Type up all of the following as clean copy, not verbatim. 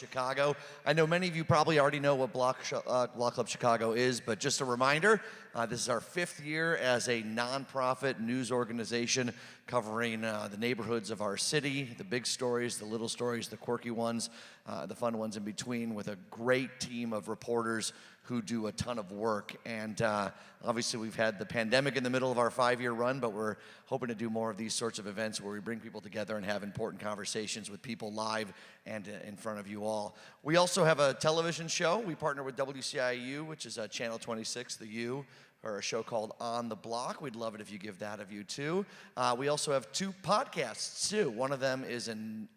Chicago. I know many of you probably already know what Block Club Chicago is, but just a reminder, this is our 5th year as a nonprofit news organization covering the neighborhoods of our city, the big stories, the little stories, the quirky ones, the fun ones in between, with a great team of reporters who do a ton of work. And obviously we've had the pandemic in the middle of our 5-year run, but we're hoping to do more of these sorts of events where we bring people together and have important conversations with people live and in front of you all. We also have a television show. We partner with WCIU, which is Channel 26, the U, or a show called On the Block. We'd love it if you give that a view too. We also have 2 podcasts too. One of them is an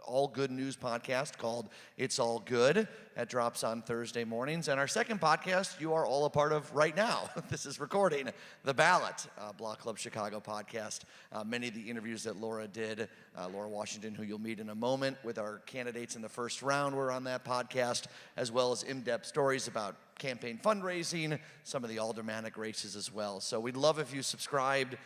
all good news podcast called It's All Good. That drops on Thursday mornings. And our second podcast you are all a part of right now. This is recording, The Ballot, Block Club Chicago podcast. Many of the interviews that Laura did, Laura Washington, who you'll meet in a moment, with our candidates in the first round were on that podcast, as well as in-depth stories about campaign fundraising, some of the aldermanic races as well. So we'd love if you subscribed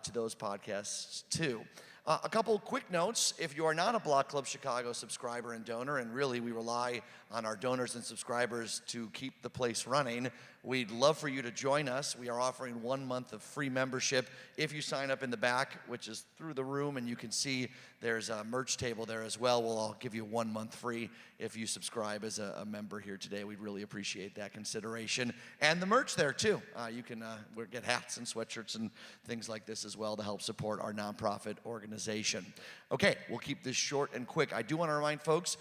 to those podcasts too. A couple quick notes. If you are not a Block Club Chicago subscriber and donor, and really we rely on our donors and subscribers to keep the place running, we'd love for you to join us. We are offering 1 month of free membership if you sign up in the back, which is through the room, and you can see there's a merch table there as well. We'll all give you 1 month free if you subscribe as a member here today. We'd really appreciate that consideration. And the merch there too. You can get hats and sweatshirts and things like this as well to help support our nonprofit organization. Okay, we'll keep this short and quick. I do want to remind folks,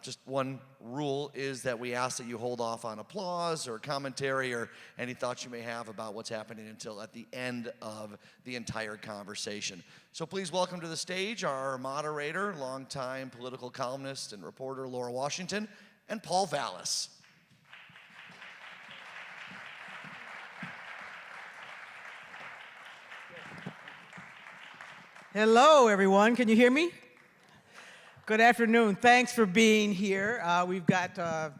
just one rule is that we ask that you hold off on applause or commentary or any thoughts you may have about what's happening until at the end of the entire conversation. So please welcome to the stage our moderator, longtime political columnist and reporter Laura Washington, and Paul Vallas. Hello, everyone. Can you hear me? Good afternoon. Thanks for being here. We've got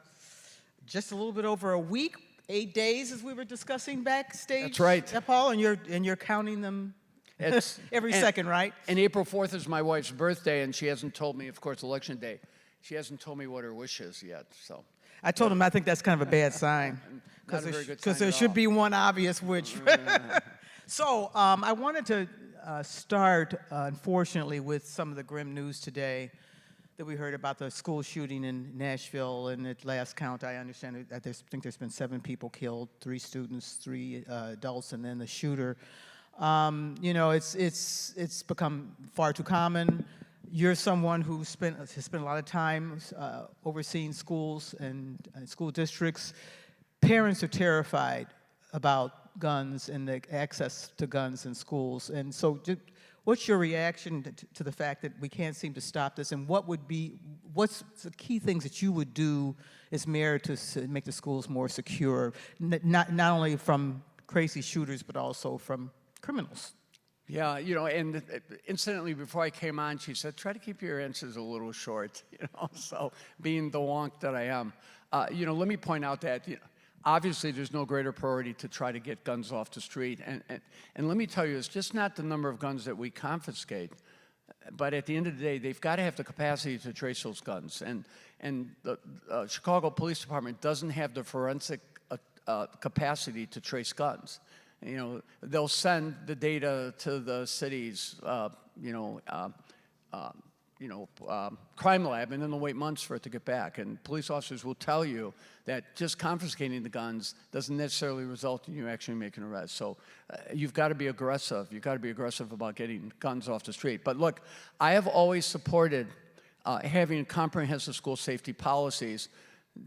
just a little bit over a week, 8 days, as we were discussing backstage. That's right. Paul, and you're counting them every second, right? And April 4th is my wife's birthday, and she hasn't told me, of course, election day. She hasn't told me what her wish is yet. So I told him I think that's kind of a bad sign. Not a very good sign Because there should be one obvious wish. So I wanted to start, unfortunately, with some of the grim news today that we heard about the school shooting in Nashville. And at last count, I understand that I think there's been 7 people killed, 3 students, 3 adults, and then the shooter. You know, it's become far too common. You're someone who has spent a lot of time overseeing schools and school districts. Parents are terrified about guns and the access to guns in schools. And so what's your reaction to the fact that we can't seem to stop this? And what's the key things that you would do as mayor to make the schools more secure, not only from crazy shooters, but also from criminals? yeah, you know, and incidentally, before I came on, she said, try to keep your answers a little short, you know, so being the wonk that I am. You know, let me point out that, obviously, there's no greater priority to try to get guns off the street. And let me tell you, it's just not the number of guns that we confiscate, but at the end of the day, they've got to have the capacity to trace those guns. And the Chicago Police Department doesn't have the forensic capacity to trace guns. You know, they'll send the data to the city's, crime lab, and then they'll wait months for it to get back. And police officers will tell you that just confiscating the guns doesn't necessarily result in you actually making an arrest. So you've got to be aggressive. You've got to be aggressive about getting guns off the street. But look, I have always supported having comprehensive school safety policies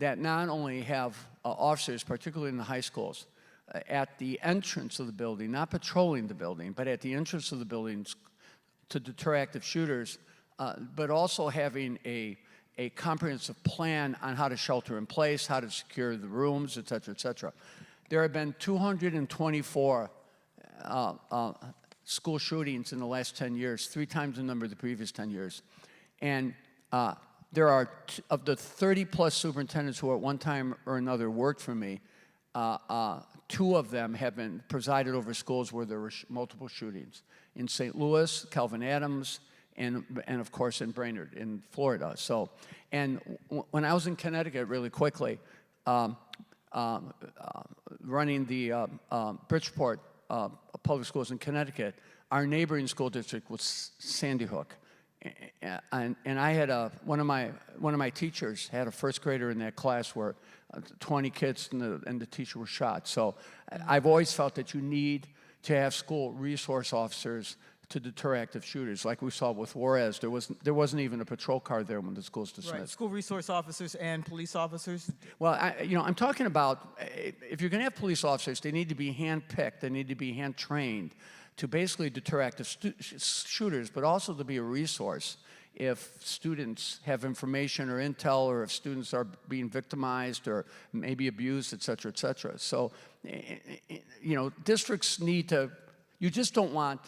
that not only have officers, particularly in the high schools, at the entrance of the building, not patrolling the building, but at the entrance of the buildings to deter active shooters, but also having a comprehensive plan on how to shelter in place, how to secure the rooms, et cetera, et cetera. There have been 224 school shootings in the last 10 years, 3 times the number of the previous 10 years. And there are, of the 30-plus superintendents who at one time or another worked for me, 2 of them have been presided over schools where there were multiple shootings. In St. Louis, Calvin Adams, and of course in Brainerd, in Florida. So, and when I was in Connecticut, really quickly, running the Bridgeport public schools in Connecticut, our neighboring school district was Sandy Hook. And I had one of my teachers had a first grader in that class where 20 kids and the teacher was shot. So I've always felt that you need to have school resource officers to deter active shooters, like we saw with Juarez. There wasn't even a patrol car there when the school's dismissed. Right. School resource officers and police officers. Well, I'm talking about if you're going to have police officers, they need to be hand-picked, they need to be hand-trained to basically deter active shooters, but also to be a resource if students have information or intel, or if students are being victimized or maybe abused, et cetera, et cetera. So, districts need to, you just don't want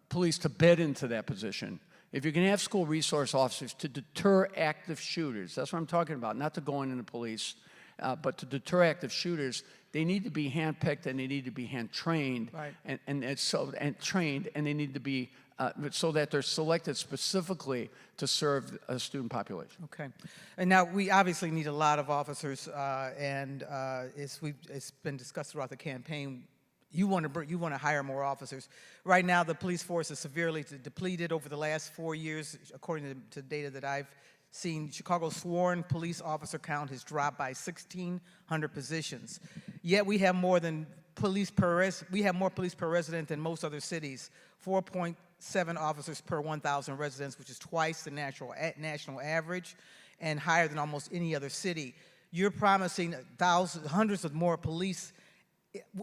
police to bid into that position. If you're going to have school resource officers to deter active shooters, that's what I'm talking about, not to go in the police, but to deter active shooters, they need to be handpicked and they need to be hand-trained, right. and trained, and they need to be so that they're selected specifically to serve a student population. Okay, and now we obviously need a lot of officers, and it's been discussed throughout the campaign. You want to hire more officers. Right now, the police force is severely depleted over the last 4 years, according to data that I've seen. Chicago's sworn police officer count has dropped by 1,600 positions. Yet we have more police per resident than most other cities. 4.7 officers per 1,000 residents, which is twice the national average, and higher than almost any other city. You're promising hundreds of more police.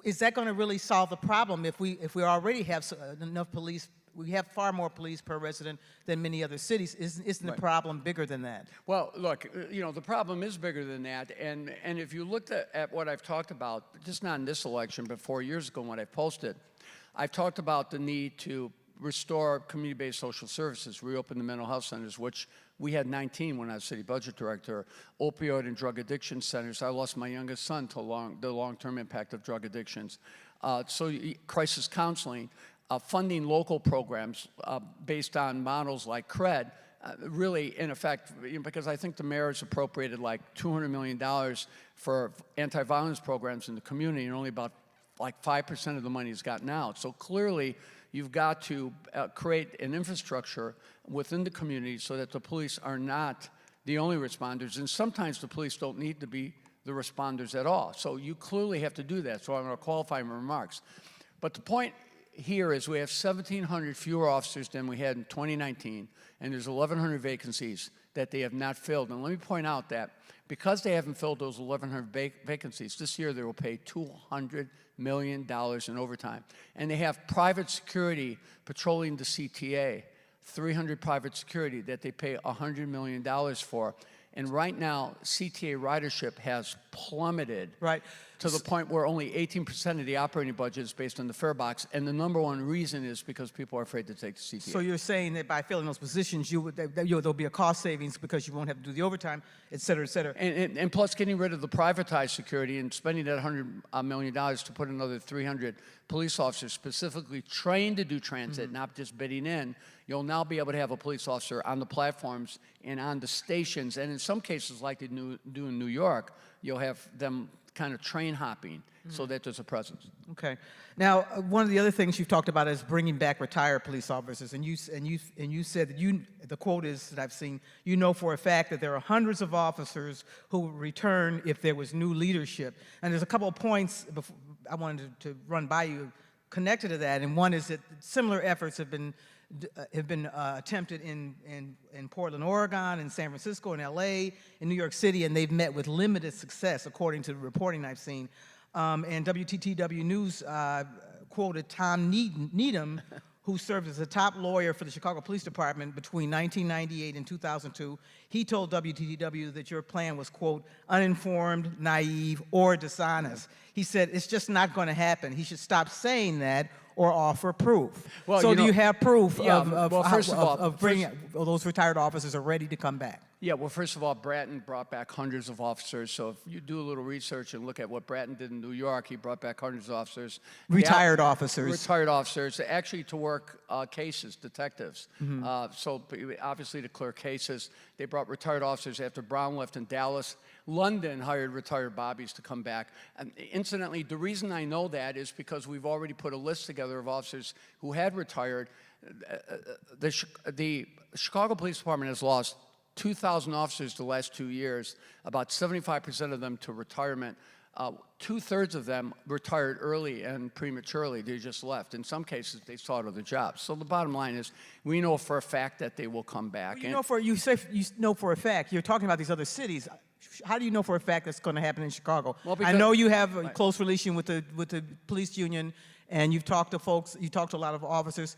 Is that going to really solve the problem if we already have enough police? We have far more police per resident than many other cities. Isn't the problem bigger than that? Well, look, the problem is bigger than that. And if you looked at what I've talked about, just not in this election, but 4 years ago when I posted, I've talked about the need to restore community-based social services, reopen the mental health centers, which we had 19 when I was city budget director, opioid and drug addiction centers. I lost my youngest son to the long-term impact of drug addictions. So crisis counseling, funding local programs based on models like CRED, really, in effect, because I think the mayor has appropriated like $200 million for anti-violence programs in the community, and only about like 5% of the money is gotten out. So clearly, you've got to create an infrastructure within the community so that the police are not the only responders. And sometimes the police don't need to be the responders at all. So you clearly have to do that. So I'm going to qualify my remarks. But the point here is we have 1,700 fewer officers than we had in 2019, and there's 1,100 vacancies that they have not filled. And let me point out that because they haven't filled those 1,100 vacancies, this year they will pay $200 million in overtime. And they have private security patrolling the CTA, 300 private security that they pay $100 million for. And right now, CTA ridership has plummeted to the point where only 18% of the operating budget is based on the fare box. And the number one reason is because people are afraid to take the CTA. So you're saying that by filling those positions, there'll be a cost savings because you won't have to do the overtime, et cetera, et cetera. And plus getting rid of the privatized security and spending that $100 million to put another 300 police officers specifically trained to do transit, not just bidding in. You'll now be able to have a police officer on the platforms and on the stations. And in some cases, like they do in New York, you'll have them kind of train hopping so that there's a presence. Okay. Now, one of the other things you've talked about is bringing back retired police officers, and you said that the quote is that I've seen, for a fact that there are hundreds of officers who would return if there was new leadership. And there's a couple of points I wanted to run by you connected to that, and one is that similar efforts have been attempted in Portland, Oregon, in San Francisco, in LA, in New York City, and they've met with limited success, according to the reporting I've seen. And WTTW News quoted Tom Needham, who served as a top lawyer for the Chicago Police Department between 1998 and 2002. He told WTTW that your plan was, quote, uninformed, naive, or dishonest. He said, it's just not going to happen. He should stop saying that or offer proof. Well, so do you have proof of bringing those retired officers are ready to come back? Yeah, well, first of all, Bratton brought back hundreds of officers. So if you do a little research and look at what Bratton did in New York, he brought back hundreds of officers. Retired officers. Retired officers, actually to work cases, detectives. So obviously to clear cases. They brought retired officers after Brown left in Dallas. London hired retired bobbies to come back. And incidentally, the reason I know that is because we've already put a list together of officers who had retired. The Chicago Police Department has lost 2,000 officers the last 2 years, about 75% of them to retirement. Two-thirds of them retired early and prematurely. They just left. In some cases, they sought other jobs. So the bottom line is, we know for a fact that they will come back. Well, you know for a fact. You're talking about these other cities. How do you know for a fact that's going to happen in Chicago? Well, I know you have a close relation with the police union, and you've talked to folks. You talked to a lot of officers.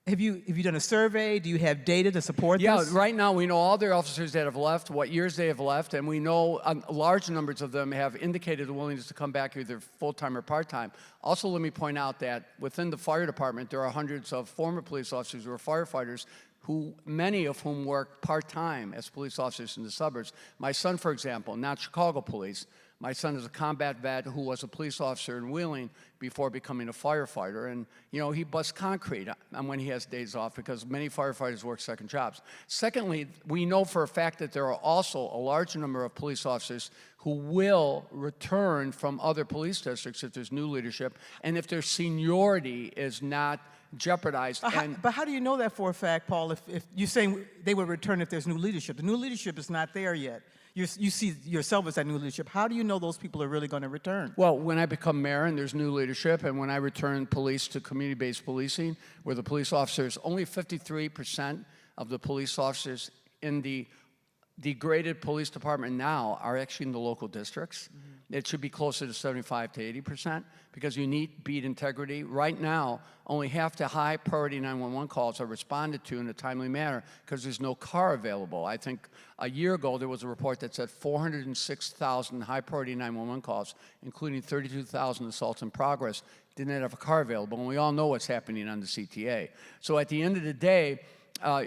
Have you done a survey? Do you have data to support this? Yeah, right now we know all the officers that have left, what years they have left, and we know large numbers of them have indicated a willingness to come back either full-time or part-time. Also, let me point out that within the fire department, there are hundreds of former police officers who are firefighters, many of whom work part-time as police officers in the suburbs. My son, for example, not Chicago police. My son is a combat vet who was a police officer in Wheeling before becoming a firefighter. And, he busts concrete when he has days off because many firefighters work second jobs. Secondly, we know for a fact that there are also a large number of police officers who will return from other police districts if there's new leadership and if their seniority is not jeopardized. But how do you know that for a fact, Paul, if you're saying they would return if there's new leadership? The new leadership is not there yet. You see yourself as that new leadership. How do you know those people are really going to return? Well, when I become mayor and there's new leadership, and when I return police to community-based policing, where the police officers, only 53% of the police officers in the degraded police department now are actually in the local districts. It should be closer to 75 to 80% because you need beat integrity. Right now, only half the high priority 911 calls are responded to in a timely manner because there's no car available. I think a year ago there was a report that said 406,000 high priority 911 calls, including 32,000 assaults in progress, didn't have a car available. And we all know what's happening on the CTA. So at the end of the day,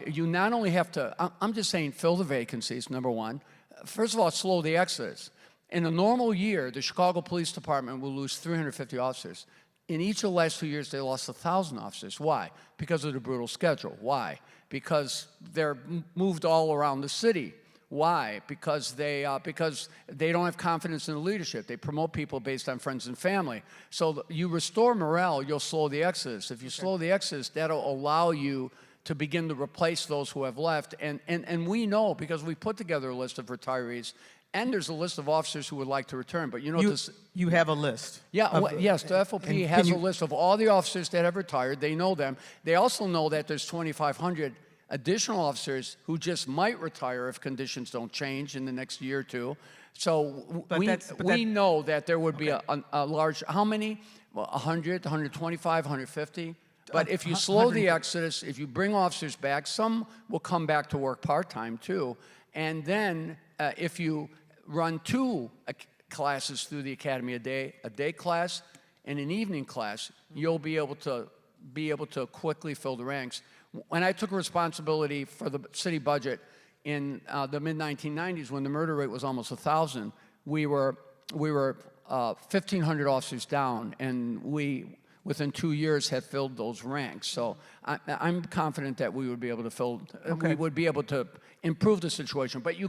you not only have to, I'm just saying, fill the vacancies, number one. First of all, slow the exodus. In a normal year, the Chicago Police Department will lose 350 officers. In each of the last 2 years, they lost 1,000 officers. Why? Because of the brutal schedule. Why? Because they're moved all around the city. Why? Because they don't have confidence in the leadership. They promote people based on friends and family. So you restore morale, you'll slow the exodus. If you slow the exodus, that'll allow you to begin to replace those who have left. And we know, because we put together a list of retirees, and there's a list of officers who would like to return. But you have a list? Yeah, yes, the FOP has a list of all the officers that have retired. They know them. They also know that there's 2,500 additional officers who just might retire if conditions don't change in the next year or two. So we know that there would be a large, how many? Well, 100, 125, 150. But if you slow the exodus, if you bring officers back, some will come back to work part-time too. And then if you run two classes through the academy a day class and an evening class, you'll be able to quickly fill the ranks. When I took responsibility for the city budget in the mid-1990s, when the murder rate was almost 1,000, we were 1,500 officers down, and we, within 2 years, had filled those ranks. So I'm confident that we would be able to we would be able to improve the situation. But you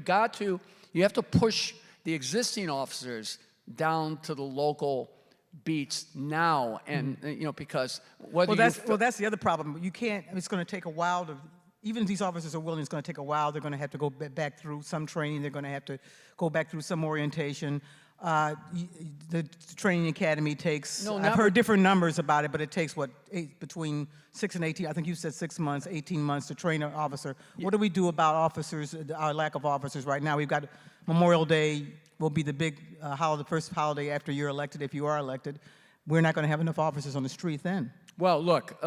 have to push the existing officers down to the local beats now, and because that's the other problem. You can't. It's going to take a while to. Even if these officers are willing, it's going to take a while. They're going to have to go back through some training. They're going to have to go back through some orientation. The training academy takes, I've heard different numbers about it, but it takes, between 6 and 18, I think you said 6 months, 18 months to train an officer. What do we do about officers, our lack of officers right now? We've got Memorial Day will be the big holiday, the first holiday after you're elected, if you are elected. We're not going to have enough officers on the street then. Well, look,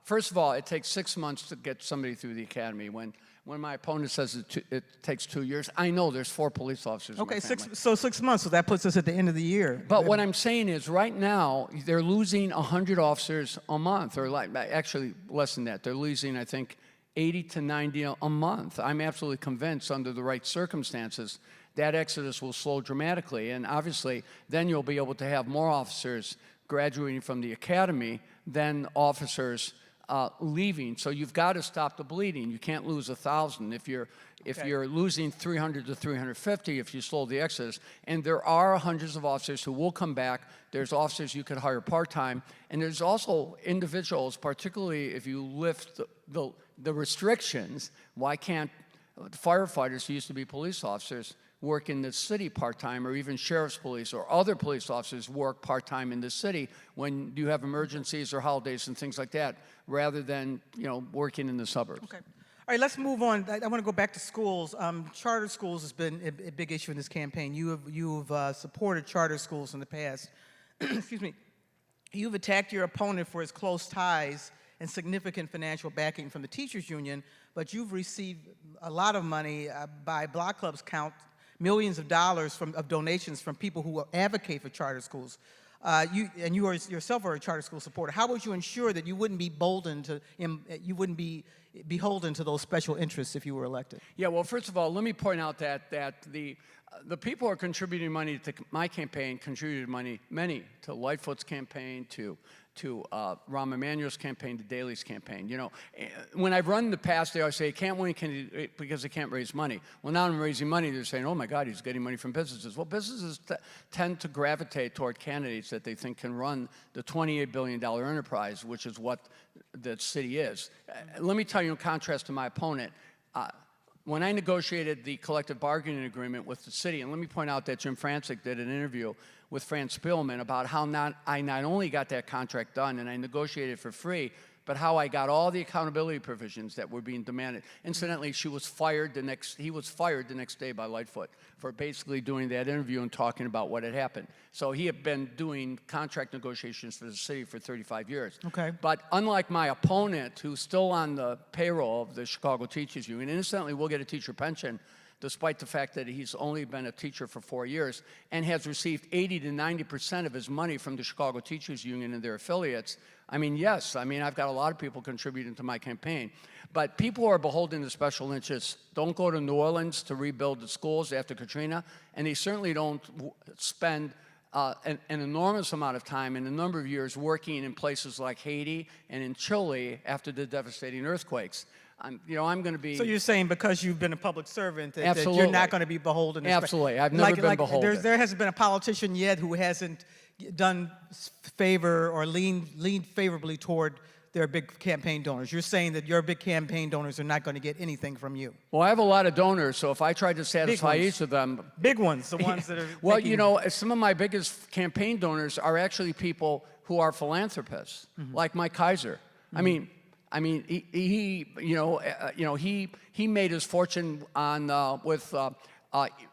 first of all, it takes 6 months to get somebody through the academy. When my opponent says it takes 2 years, I know there's 4 police officers in my family. So 6 months, so that puts us at the end of the year. But what I'm saying is right now, they're losing 100 officers a month, or actually less than that. They're losing, I think, 80 to 90 a month. I'm absolutely convinced under the right circumstances that exodus will slow dramatically. And obviously, then you'll be able to have more officers graduating from the academy than officers leaving. So you've got to stop the bleeding. You can't lose 1,000. If you're losing 300 to 350, if you slow the exodus, and there are hundreds of officers who will come back. There's officers you could hire part-time, and there's also individuals, particularly if you lift the restrictions. Why can't firefighters who used to be police officers work in the city part-time, or even sheriff's police or other police officers work part-time in the city when you have emergencies or holidays and things like that, rather than working in the suburbs? Okay. All right, let's move on. I want to go back to schools. Charter schools has been a big issue in this campaign. You've supported charter schools in the past. Excuse me. You've attacked your opponent for his close ties and significant financial backing from the teachers union, but you've received a lot of money by Block Club's count, millions of dollars of donations from people who advocate for charter schools. You yourself are a charter school supporter. How would you ensure that you wouldn't be beholden to those special interests if you were elected? Yeah, well, first of all, let me point out that the people who are contributing money to my campaign contributed many to Lightfoot's campaign, to Rahm Emanuel's campaign, to Daley's campaign. When I've run in the past, they always say, can't win because they can't raise money. Well, now I'm raising money, they're saying, oh my God, he's getting money from businesses. Well, businesses tend to gravitate toward candidates that they think can run the $28 billion enterprise, which is what the city is. Let me tell you, in contrast to my opponent, when I negotiated the collective bargaining agreement with the city, and let me point out that Jim Francic did an interview with Fran Spielman about how I not only got that contract done and I negotiated for free, but how I got all the accountability provisions that were being demanded. Incidentally, he was fired the next day by Lightfoot for basically doing that interview and talking about what had happened. So he had been doing contract negotiations for the city for 35 years. Okay. But unlike my opponent, who's still on the payroll of the Chicago Teachers Union, and incidentally will get a teacher pension, despite the fact that he's only been a teacher for 4 years and has received 80 to 90% of his money from the Chicago Teachers Union and their affiliates. Yes, I've got a lot of people contributing to my campaign. But people who are beholden to special interests don't go to New Orleans to rebuild the schools after Katrina, and they certainly don't spend an enormous amount of time in a number of years working in places like Haiti and in Chile after the devastating earthquakes. I'm going to be... So you're saying because you've been a public servant that Absolutely. you're not going to be beholden to... Absolutely. I've never been beholden. There hasn't been a politician yet who hasn't done favor or leaned favorably toward their big campaign donors. You're saying that your big campaign donors are not going to get anything from you. Well, I have a lot of donors, so if I tried to satisfy each of them... Big ones, the ones that are... Well, some of my biggest campaign donors are actually people who are philanthropists, like Mike Kaiser. He made his fortune with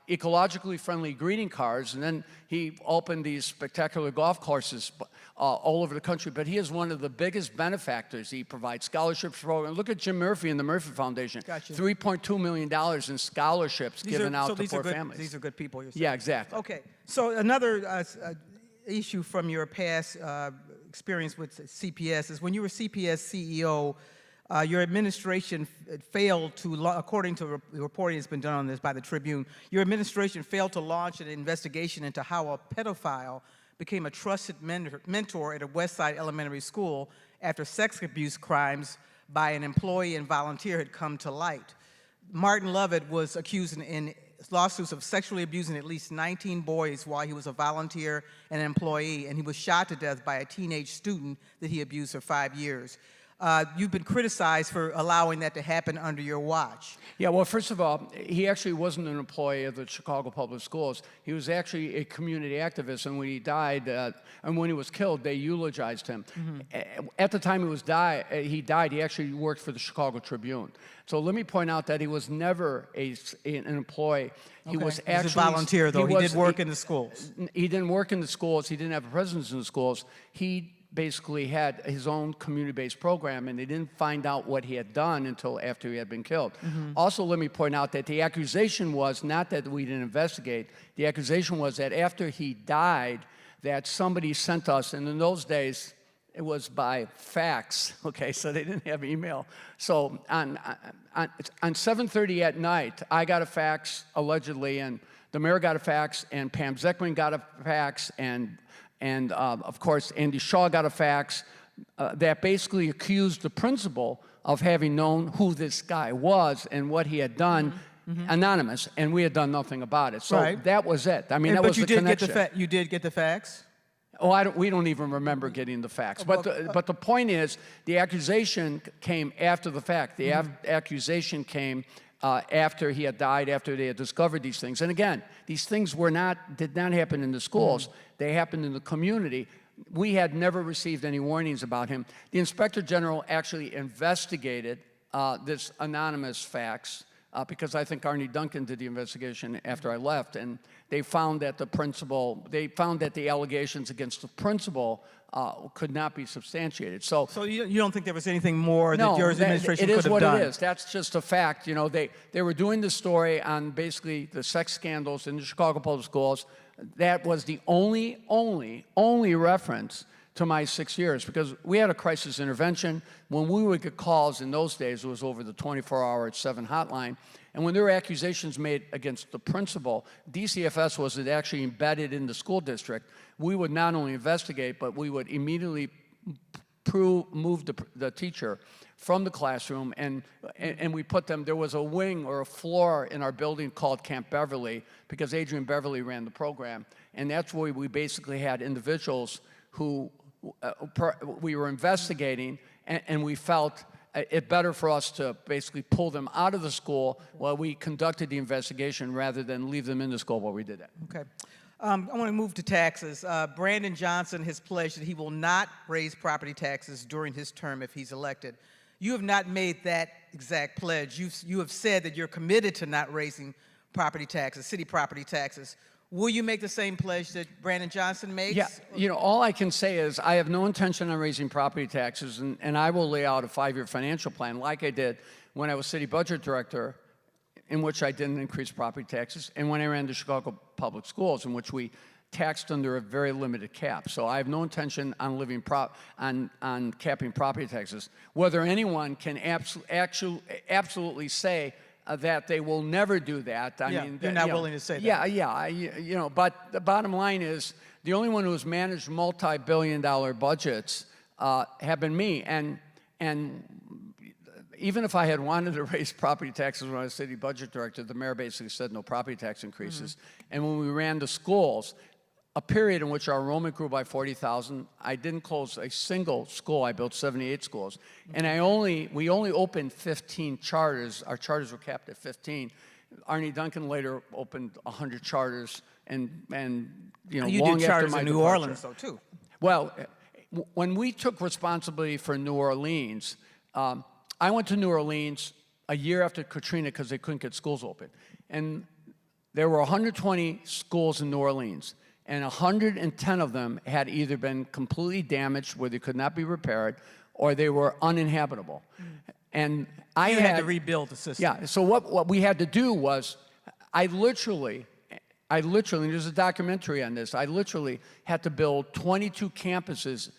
ecologically friendly greeting cards, and then he opened these spectacular golf courses all over the country. But he is one of the biggest benefactors. He provides scholarships for. Look at Jim Murphy and the Murphy Foundation. Gotcha. $3.2 million in scholarships given out to poor families. These are good people. You're saying. Yeah, exactly. Okay, so another issue from your past experience with CPS is when you were CPS CEO, your administration failed to, according to reporting that's been done on this by the Tribune, your administration failed to launch an investigation into how a pedophile became a trusted mentor at a Westside elementary school after sex abuse crimes by an employee and volunteer had come to light. Martin Lovett was accused in lawsuits of sexually abusing at least 19 boys while he was a volunteer and an employee, and he was shot to death by a teenage student that he abused for 5 years. You've been criticized for allowing that to happen under your watch. Yeah, well, first of all, he actually wasn't an employee of the Chicago Public Schools. He was actually a community activist, and when he died, and when he was killed, they eulogized him. At the time he died, he actually worked for the Chicago Tribune. So let me point out that he was never an employee. He was actually... He was a volunteer, though. He did work in the schools. He didn't work in the schools. He didn't have a presence in the schools. He basically had his own community-based program, and they didn't find out what he had done until after he had been killed. Also, let me point out that the accusation was not that we didn't investigate. The accusation was that after he died, that somebody sent us, and in those days, it was by fax, okay, so they didn't have email. So on 7:30 at night, I got a fax, allegedly, and the mayor got a fax, and Pam Zeckman got a fax, and of course, Andy Shaw got a fax that basically accused the principal of having known who this guy was and what he had done, anonymous, and we had done nothing about it. So that was it. I mean, that was the connection. You did get the fax? Oh, we don't even remember getting the facts. But the point is, the accusation came after the fact. The accusation came after he had died, after they had discovered these things. And again, these things did not happen in the schools. They happened in the community. We had never received any warnings about him. The Inspector General actually investigated this anonymous fax because I think Arnie Duncan did the investigation after I left, and they found that the allegations against the principal could not be substantiated. So you don't think there was anything more that your administration could have done? It is what it is. That's just a fact. You know, they were doing the story on basically the sex scandals in the Chicago public schools. That was the only reference to my 6 years, because we had a crisis intervention. When we would get calls in those days, it was over the 24-hour 7 hotline. And when there were accusations made against the principal, DCFS was actually embedded in the school district. We would not only investigate, but we would immediately move the teacher from the classroom, and we put them, there was a wing or a floor in our building called Camp Beverly, because Adrian Beverly ran the program. And that's where we basically had individuals who we were investigating, and we felt it better for us to basically pull them out of the school while we conducted the investigation rather than leave them in the school while we did that. Okay. I want to move to taxes. Brandon Johnson has pledged that he will not raise property taxes during his term if he's elected. You have not made that exact pledge. You have said that you're committed to not raising property taxes, city property taxes. Will you make the same pledge that Brandon Johnson makes? Yeah, you know, all I can say is I have no intention on raising property taxes, and I will lay out a 5-year financial plan like I did when I was city budget director, in which I didn't increase property taxes, and when I ran the Chicago Public Schools, in which we taxed under a very limited cap. So I have no intention on on capping property taxes. Whether anyone can absolutely say that they will never do that. I mean, you're not willing to say that. You know, but the bottom line is the only one who has managed multi-billion-dollar budgets have been me. And even if I had wanted to raise property taxes when I was city budget director, the mayor basically said no property tax increases. And when we ran the schools, a period in which our enrollment grew by 40,000, I didn't close a single school. I built 78 schools. And we only opened 15 charters. Our charters were capped at 15. Arnie Duncan later opened 100 charters, and you know, you long did charters after my in New departure. Orleans, though, too. Well, when we took responsibility for New Orleans, I went to New Orleans a year after Katrina because they couldn't get schools open. And there were 120 schools in New Orleans, and 110 of them had either been completely damaged where they could not be repaired, or they were uninhabitable. And I had to rebuild the system. Yeah, so what we had to do was, I literally, and there's a documentary on this, I literally had to build 22 campuses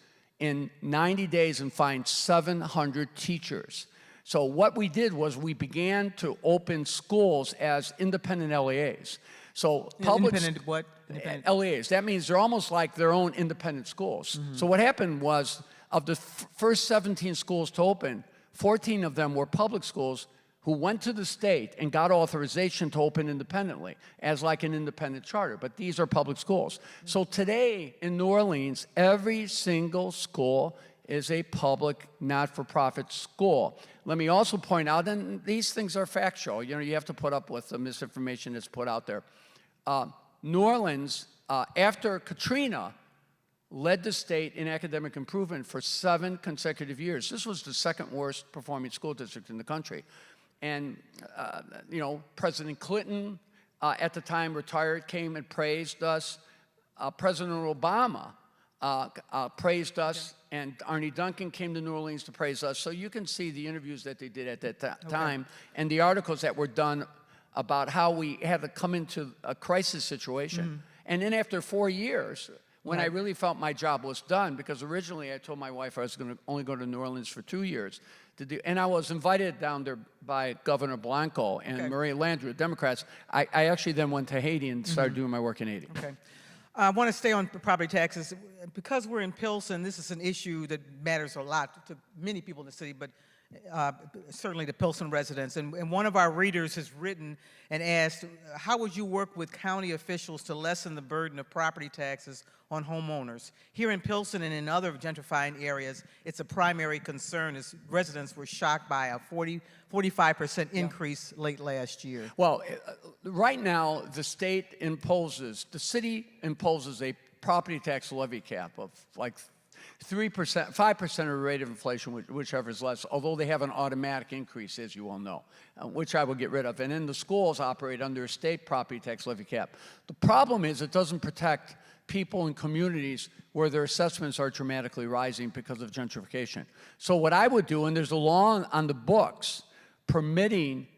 in 90 days and find 700 teachers. So what we did was we began to open schools as independent LEAs. So public independent what? Independent. LEAs. That means they're almost like their own independent schools. So what happened was, of the first 17 schools to open, 14 of them were public schools who went to the state and got authorization to open independently as like an independent charter. But these are public schools. So today in New Orleans, every single school is a public, not-for-profit school. Let me also point out, and these things are factual, you know, you have to put up with the misinformation that's put out there. New Orleans, after Katrina, led the state in academic improvement for 7 consecutive years. This was the second worst performing school district in the country. And, you know, President Clinton, at the time retired, came and praised us. President Obama praised us, and Arnie Duncan came to New Orleans to praise us. So you can see the interviews that they did at that time and the articles that were done about how we had to come into a crisis situation. And then after 4 years, when I really felt my job was done, because originally I told my wife I was going to only go to New Orleans for 2 years. And I was invited down there by Governor Blanco and Maria Landrieu, Democrats. I actually then went to Haiti and started doing my work in Haiti. Okay. I want to stay on property taxes. Because we're in Pilsen, this is an issue that matters a lot to many people in the city, but certainly to Pilsen residents. And one of our readers has written and asked, how would you work with county officials to lessen the burden of property taxes on homeowners? Here in Pilsen and in other gentrifying areas, it's a primary concern as residents were shocked by a 45% increase late last year. Well, right now, the city imposes a property tax levy cap of like 3%, 5% of the rate of inflation, whichever is less, although they have an automatic increase, as you all know, which I will get rid of. And then the schools operate under a state property tax levy cap. The problem is it doesn't protect people in communities where their assessments are dramatically rising because of gentrification. So what I would do, and there's a law on the books permitting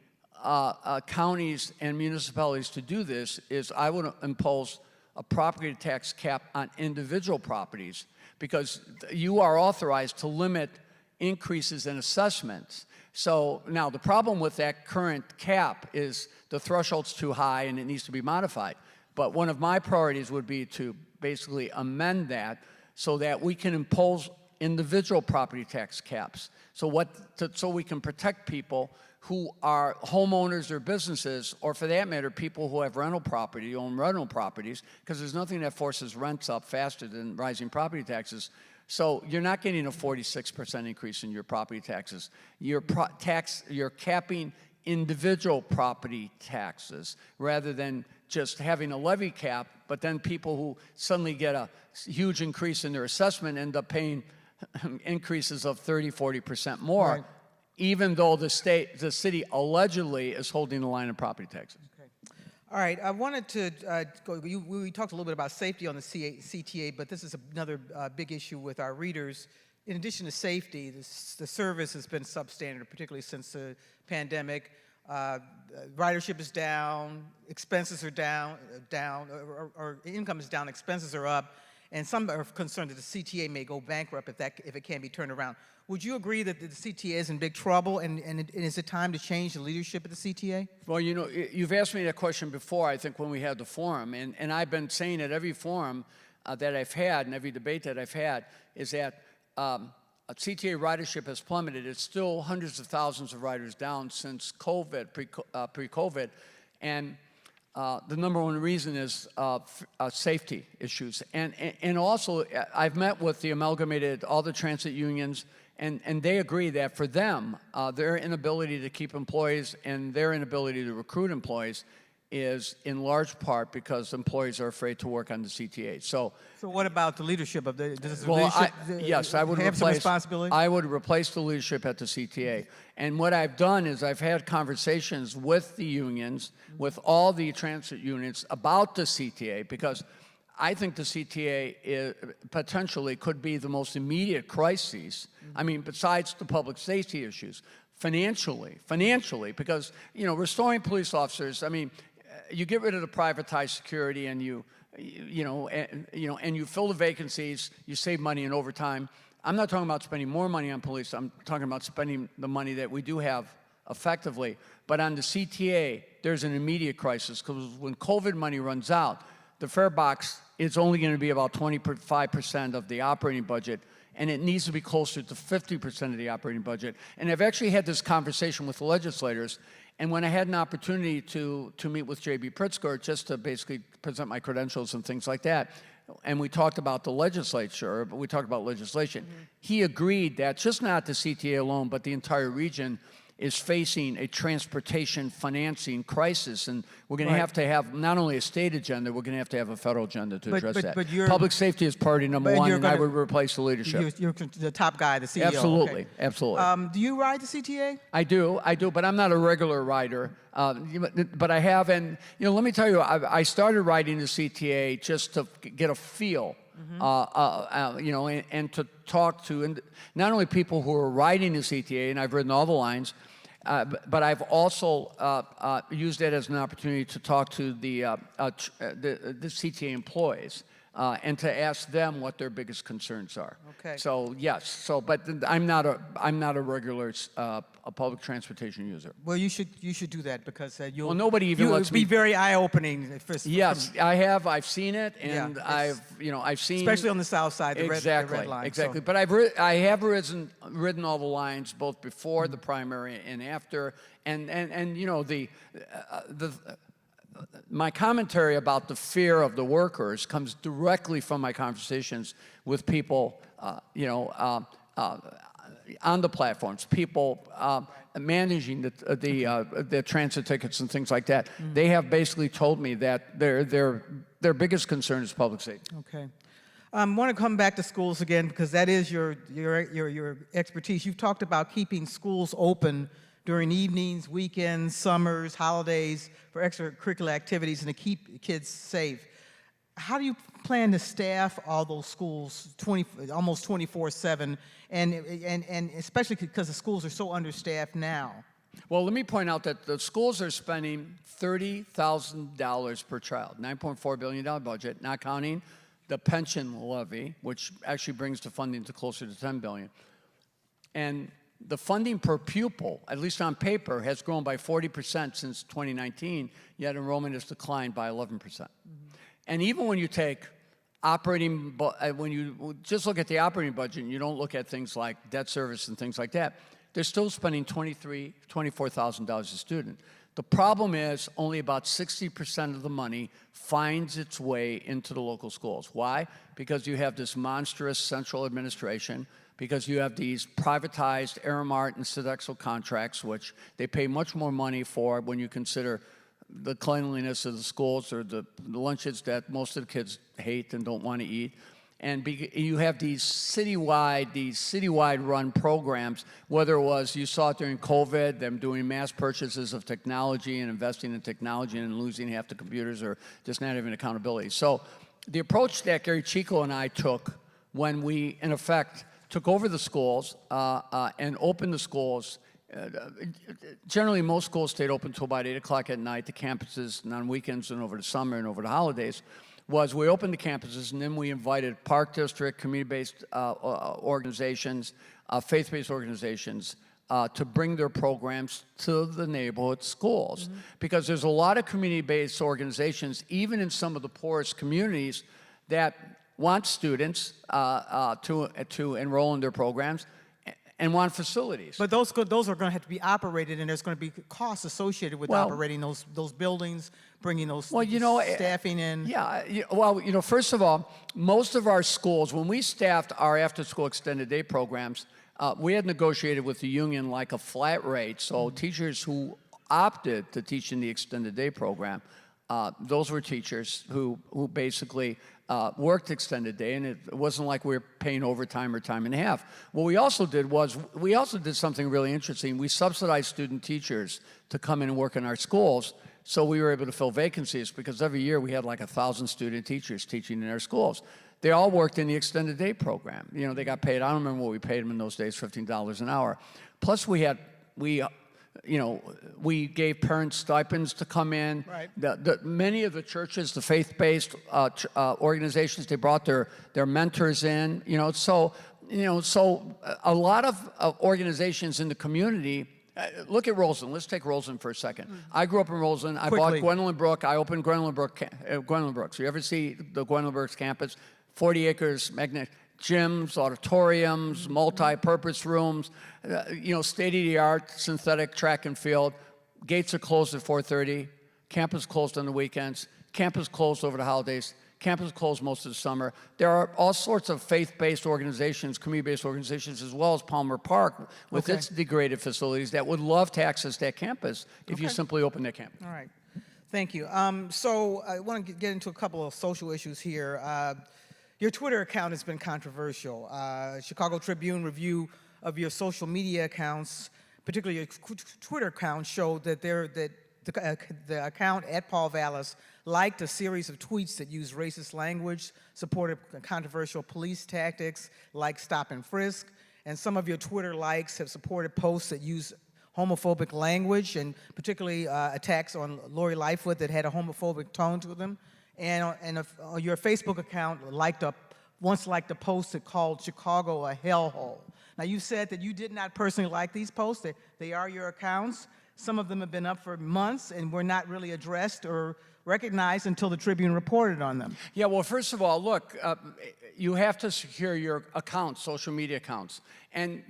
counties and municipalities to do this, is I would impose a property tax cap on individual properties, because you are authorized to limit increases in assessments. So now the problem with that current cap is the threshold's too high and it needs to be modified. But one of my priorities would be to basically amend that so that we can impose individual property tax caps. So so we can protect people who are homeowners or businesses, or for that matter, people who have rental property, own rental properties, because there's nothing that forces rents up faster than rising property taxes. So you're not getting a 46% increase in your property taxes. You're capping individual property taxes rather than just having a levy cap, but then people who suddenly get a huge increase in their assessment end up paying increases of 30, 40% more. Right. Even though the city allegedly is holding the line of property taxes. Okay. All right, I wanted to we talked a little bit about safety on the CTA, but this is another big issue with our readers. In addition to safety, the service has been substandard, particularly since the pandemic. Ridership is down, expenses are down, or income is down, expenses are up, and some are concerned that the CTA may go bankrupt if it can't be turned around. Would you agree that the CTA is in big trouble, and is it time to change the leadership at the CTA? Well, you know, you've asked me that question before, I think, when we had the forum, and I've been saying at every forum that I've had and every debate that I've had is that CTA ridership has plummeted. It's still hundreds of thousands of riders down since COVID, pre-COVID, and the number one reason is safety issues. And also, I've met with the all the transit unions, and they agree that for them, their inability to keep employees and their inability to recruit employees is in large part because employees are afraid to work on the CTA. So what about the leadership of the yes, I would have some responsibility? I would replace the leadership at the CTA. And what I've done is I've had conversations with the unions, with all the transit unions about the CTA, because I think the CTA potentially could be the most immediate crisis. I mean, besides the public safety issues, financially, because, you know, restoring police officers, I mean, you get rid of the privatized security and you fill the vacancies, you save money in overtime. I'm not talking about spending more money on police, I'm talking about spending the money that we do have effectively. But on the CTA, there's an immediate crisis, because when COVID money runs out, the fare box is only going to be about 25% of the operating budget, and it needs to be closer to 50% of the operating budget. And I've actually had this conversation with the legislators, and when I had an opportunity to meet with J.B. Pritzker, just to basically present my credentials and things like that, and we talked about the legislature, but we talked about legislation, he agreed that just not the CTA alone, but the entire region is facing a transportation financing crisis, and we're going to have not only a state agenda, we're going to have a federal agenda to address that. But public safety is priority number one, and I would replace the leadership. You're the top guy, the CEO. Absolutely, okay. absolutely. Do you ride the CTA? I do, but I'm not a regular rider. But I have, and let me tell you, I started riding the CTA just to get a feel. And to talk to not only people who are riding the CTA, and I've ridden all the lines, but I've also used it as an opportunity to talk to the CTA employees and to ask them what their biggest concerns are. Okay. So yes. So, but I'm not a regular a public transportation user. Well, you should do that because you'll. Well, nobody even you'll lets be me- very eye-opening. Yes, I have. I've seen it, and Yeah, I've seen. especially on the south side, the red line. Exactly. So. But I have ridden all the lines both before the primary and after, and you know my commentary about the fear of the workers comes directly from my conversations with people, on the platforms, people managing the transit tickets and things like that. They have basically told me that their biggest concern is public safety. Okay. I want to come back to schools again because that is your expertise. You've talked about keeping schools open during evenings, weekends, summers, holidays for extracurricular activities and to keep kids safe. How do you plan to staff all those schools almost 24/7, and especially because the schools are so understaffed now? Well, let me point out that the schools are spending $30,000 per child, $9.4 billion budget, not counting the pension levy, which actually brings the funding to closer to $10 billion. And the funding per pupil, at least on paper, has grown by 40% since 2019, yet enrollment has declined by 11%. And even when you take when you just look at the operating budget and you don't look at things like debt service and things like that, they're still spending $24,000 a student. The problem is only about 60% of the money finds its way into the local schools. Why? Because you have this monstrous central administration, because you have these privatized Aramark and Sodexo contracts, which they pay much more money for when you consider the cleanliness of the schools or the lunches that most of the kids hate and don't want to eat. And you have these citywide run programs, whether it was, you saw it during COVID, them doing mass purchases of technology and investing in technology and losing half the computers or just not having accountability. So the approach that Gary Chico and I took when we, in effect, took over the schools and opened the schools. Generally, most schools stayed open until about 8 o'clock at night, the campuses, and on weekends and over the summer and over the holidays, was we opened the campuses and then we invited Park District, community-based organizations, faith-based organizations to bring their programs to the neighborhood schools. Because there's a lot of community-based organizations, even in some of the poorest communities, that want students to enroll in their programs and want facilities. But those are going to have to be operated, and there's going to be costs associated with operating those buildings, bringing those staffing in. Yeah, first of all, most of our schools, when we staffed our after-school extended day programs, we had negotiated with the union like a flat rate, so teachers who opted to teach in the extended day program, those were teachers who basically worked extended day, and it wasn't like we were paying overtime or time and a half. What we also did was, we also did something really interesting. We subsidized student teachers to come in and work in our schools, so we were able to fill vacancies, because every year we had like 1,000 student teachers teaching in our schools. They all worked in the extended day program. You know, they got paid, I don't remember what we paid them in those days, $15 an hour. Plus we gave parents stipends to come in. Right. Many of the churches, the faith-based organizations, they brought their mentors in. So a lot of organizations in the community. Look at Roseland. Let's take Roseland for a second. I grew up in Roseland. I bought Gwendolyn Brook. I opened Gwendolyn Brook. So you ever see the Gwendolyn Brook's campus? 40 acres, magnetic. Gyms, auditoriums, multi-purpose rooms, state-of-the-art synthetic track and field. Gates are closed at 4:30. Campus closed on the weekends. Campus closed over the holidays. Campus closed most of the summer. There are all sorts of faith-based organizations, community-based organizations, as well as Palmer Park with its degraded facilities that would love to access that campus if you simply open that campus. All right. Thank you. So I want to get into a couple of social issues here. Your Twitter account has been controversial. Chicago Tribune review of your social media accounts, particularly your Twitter account, showed that the account at Paul Vallas liked a series of tweets that used racist language, supported controversial police tactics like stop and frisk, and some of your Twitter likes have supported posts that use homophobic language, and particularly attacks on Lori Lightfoot that had a homophobic tone to them. your Facebook account once liked a post that called Chicago a hellhole. Now, you said that you did not personally like these posts. They are your accounts. Some of them have been up for months and were not really addressed or recognized until the Tribune reported on them. Yeah, well, first of all, look, you have to secure your accounts, social media accounts. And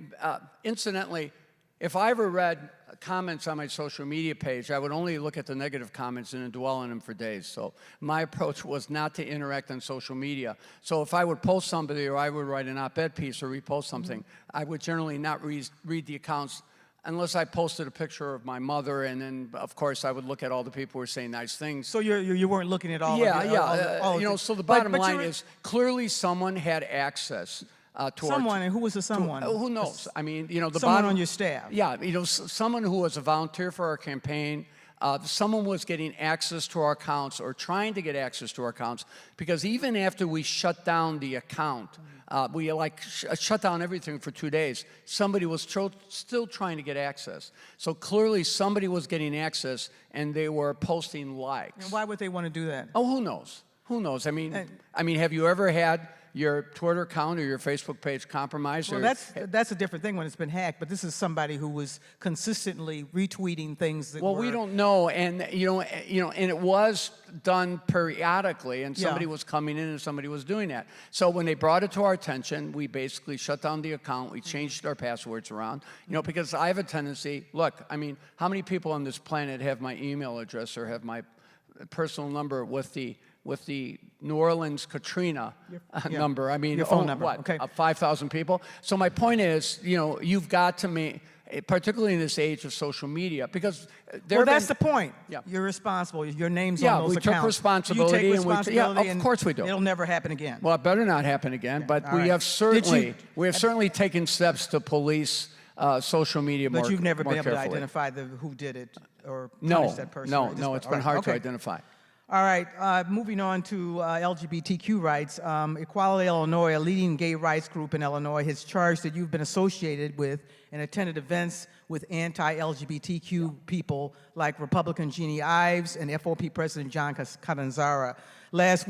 incidentally, if I ever read comments on my social media page, I would only look at the negative comments and then dwell on them for days. So my approach was not to interact on social media. So if I would post somebody or I would write an op-ed piece or repost something, I would generally not read the accounts unless I posted a picture of my mother, and then, of course, I would look at all the people who were saying nice things. So you weren't looking at all of it? So the bottom line is, clearly someone had access to someone, and who was the someone? Who knows? I mean, the someone on your staff. Yeah, someone who was a volunteer for our campaign. Someone was getting access to our accounts or trying to get access to our accounts, because even after we shut down the account, we shut down everything for 2 days, somebody was still trying to get access. So clearly somebody was getting access and they were posting likes. And why would they want to do that? Oh, who knows? Who knows? I mean, have you ever had your Twitter account or your Facebook page compromised? Well, that's a different thing when it's been hacked, but this is somebody who was consistently retweeting things that we don't know, and and it was done periodically, and somebody was coming in and somebody was doing that. So when they brought it to our attention, we basically shut down the account. We changed our passwords around, because I have a tendency. Look, I mean, how many people on this planet have my email address or have my personal number with the New Orleans Katrina number? I mean, your phone number. What? Okay. 5,000 people. So my point is, you've got to make, particularly in this age of social media, because that's the point. Yeah. You're responsible. Your name's on those accounts. Yeah, we took responsibility. You take responsibility, of course we do. It'll never happen again. Well, it better not happen again. But we have certainly taken steps to police social media more carefully. But you've never been able to identify who did it or punish that person. No, it's been hard to identify. All right, moving on to LGBTQ rights. Equality Illinois, a leading gay rights group in Illinois, has charged that you've been associated with and attended events with anti-LGBTQ people like Republican Jeannie Ives and FOP President John Catanzara. Last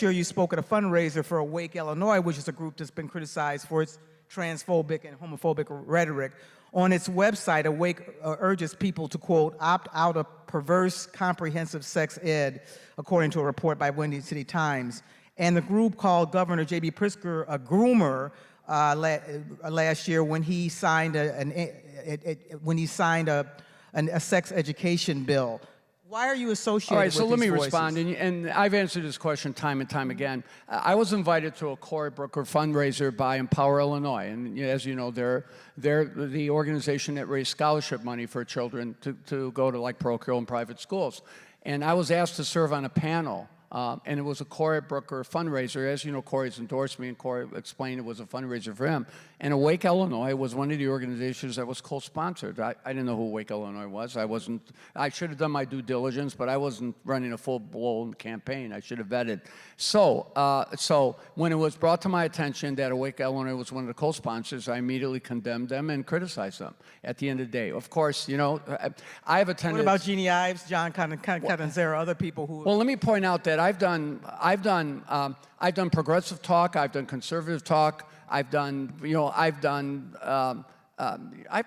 year, you spoke at a fundraiser for Awake Illinois, which is a group that's been criticized for its transphobic and homophobic rhetoric. On its website, Awake urges people to, quote, opt out of perverse, comprehensive sex ed, according to a report by Windy City Times. And the group called Governor J.B. Pritzker a groomer last year when he signed a sex education bill. Why are you associated with these voices? All right, so let me respond, and I've answered this question time and time again. I was invited to a Cory Booker fundraiser by Empower Illinois, and as you know, they're the organization that raised scholarship money for children to go to like parochial and private schools. And I was asked to serve on a panel, and it was a Cory Booker fundraiser. As you know, Cory's endorsed me, and Cory explained it was a fundraiser for him. And Awake Illinois was one of the organizations that was co-sponsored. I didn't know who Awake Illinois was. I should have done my due diligence, but I wasn't running a full-blown campaign. I should have vetted. So when it was brought to my attention that Awake Illinois was one of the co-sponsors, I immediately condemned them and criticized them at the end of the day. Of course, I have a tendency. What about Jeannie Ives, John Catanzara, other people who? Well, let me point out that I've done progressive talk. I've done conservative talk. I've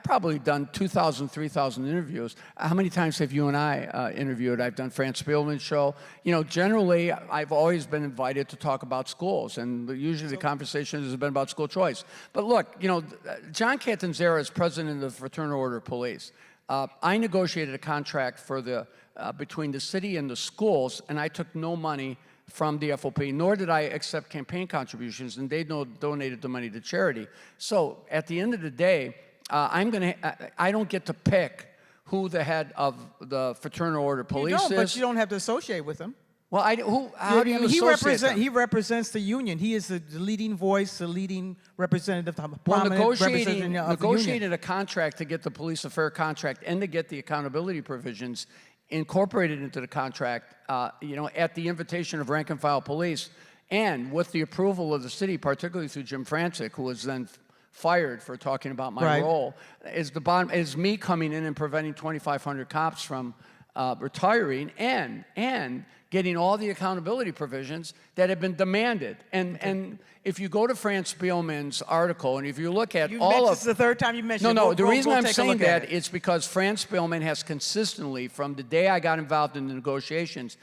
probably done 2,000, 3,000 interviews. How many times have you and I interviewed? I've done Fran Spielman's show. Generally, I've always been invited to talk about schools, and usually the conversation has been about school choice. But look, John Catanzara is president of the Fraternal Order of Police. I negotiated a contract for between the city and the schools, and I took no money from the FOP, nor did I accept campaign contributions, and they donated the money to charity. So at the end of the day, I don't get to pick who the head of the Fraternal Order of Police is. But you don't have to associate with them. Well, how do you associate them? He represents the union. He is the leading voice, the leading representative, negotiated a contract to get the police a fair contract and to get the accountability provisions incorporated into the contract, at the invitation of rank and file police, and with the approval of the city, particularly through Jim Franczyk, who was then fired for talking about my role, is me coming in and preventing 2,500 cops from retiring and getting all the accountability provisions that have been demanded. And if you go to France Spielman's article, and if you look at This is the third time you mentioned it. No, the reason I'm take a saying look at that it. is because France Spielman has consistently, from the day I got involved in the negotiations,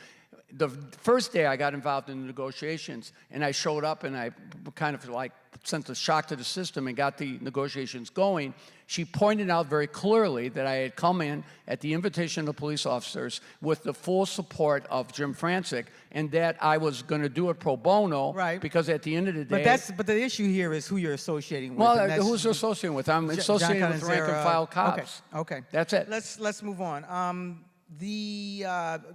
the first day I got involved in the negotiations, and I showed up and I kind of like sent a shock to the system and got the negotiations going, she pointed out very clearly that I had come in at the invitation of police officers with the full support of Jim Franczyk, and that I was going to do it pro bono, Right. because at the end of the day... But the issue here is who you're associating with. Well, and that's who's associating with? I'm John associating with rank and Canizera. file cops. Okay. That's it. Let's move on.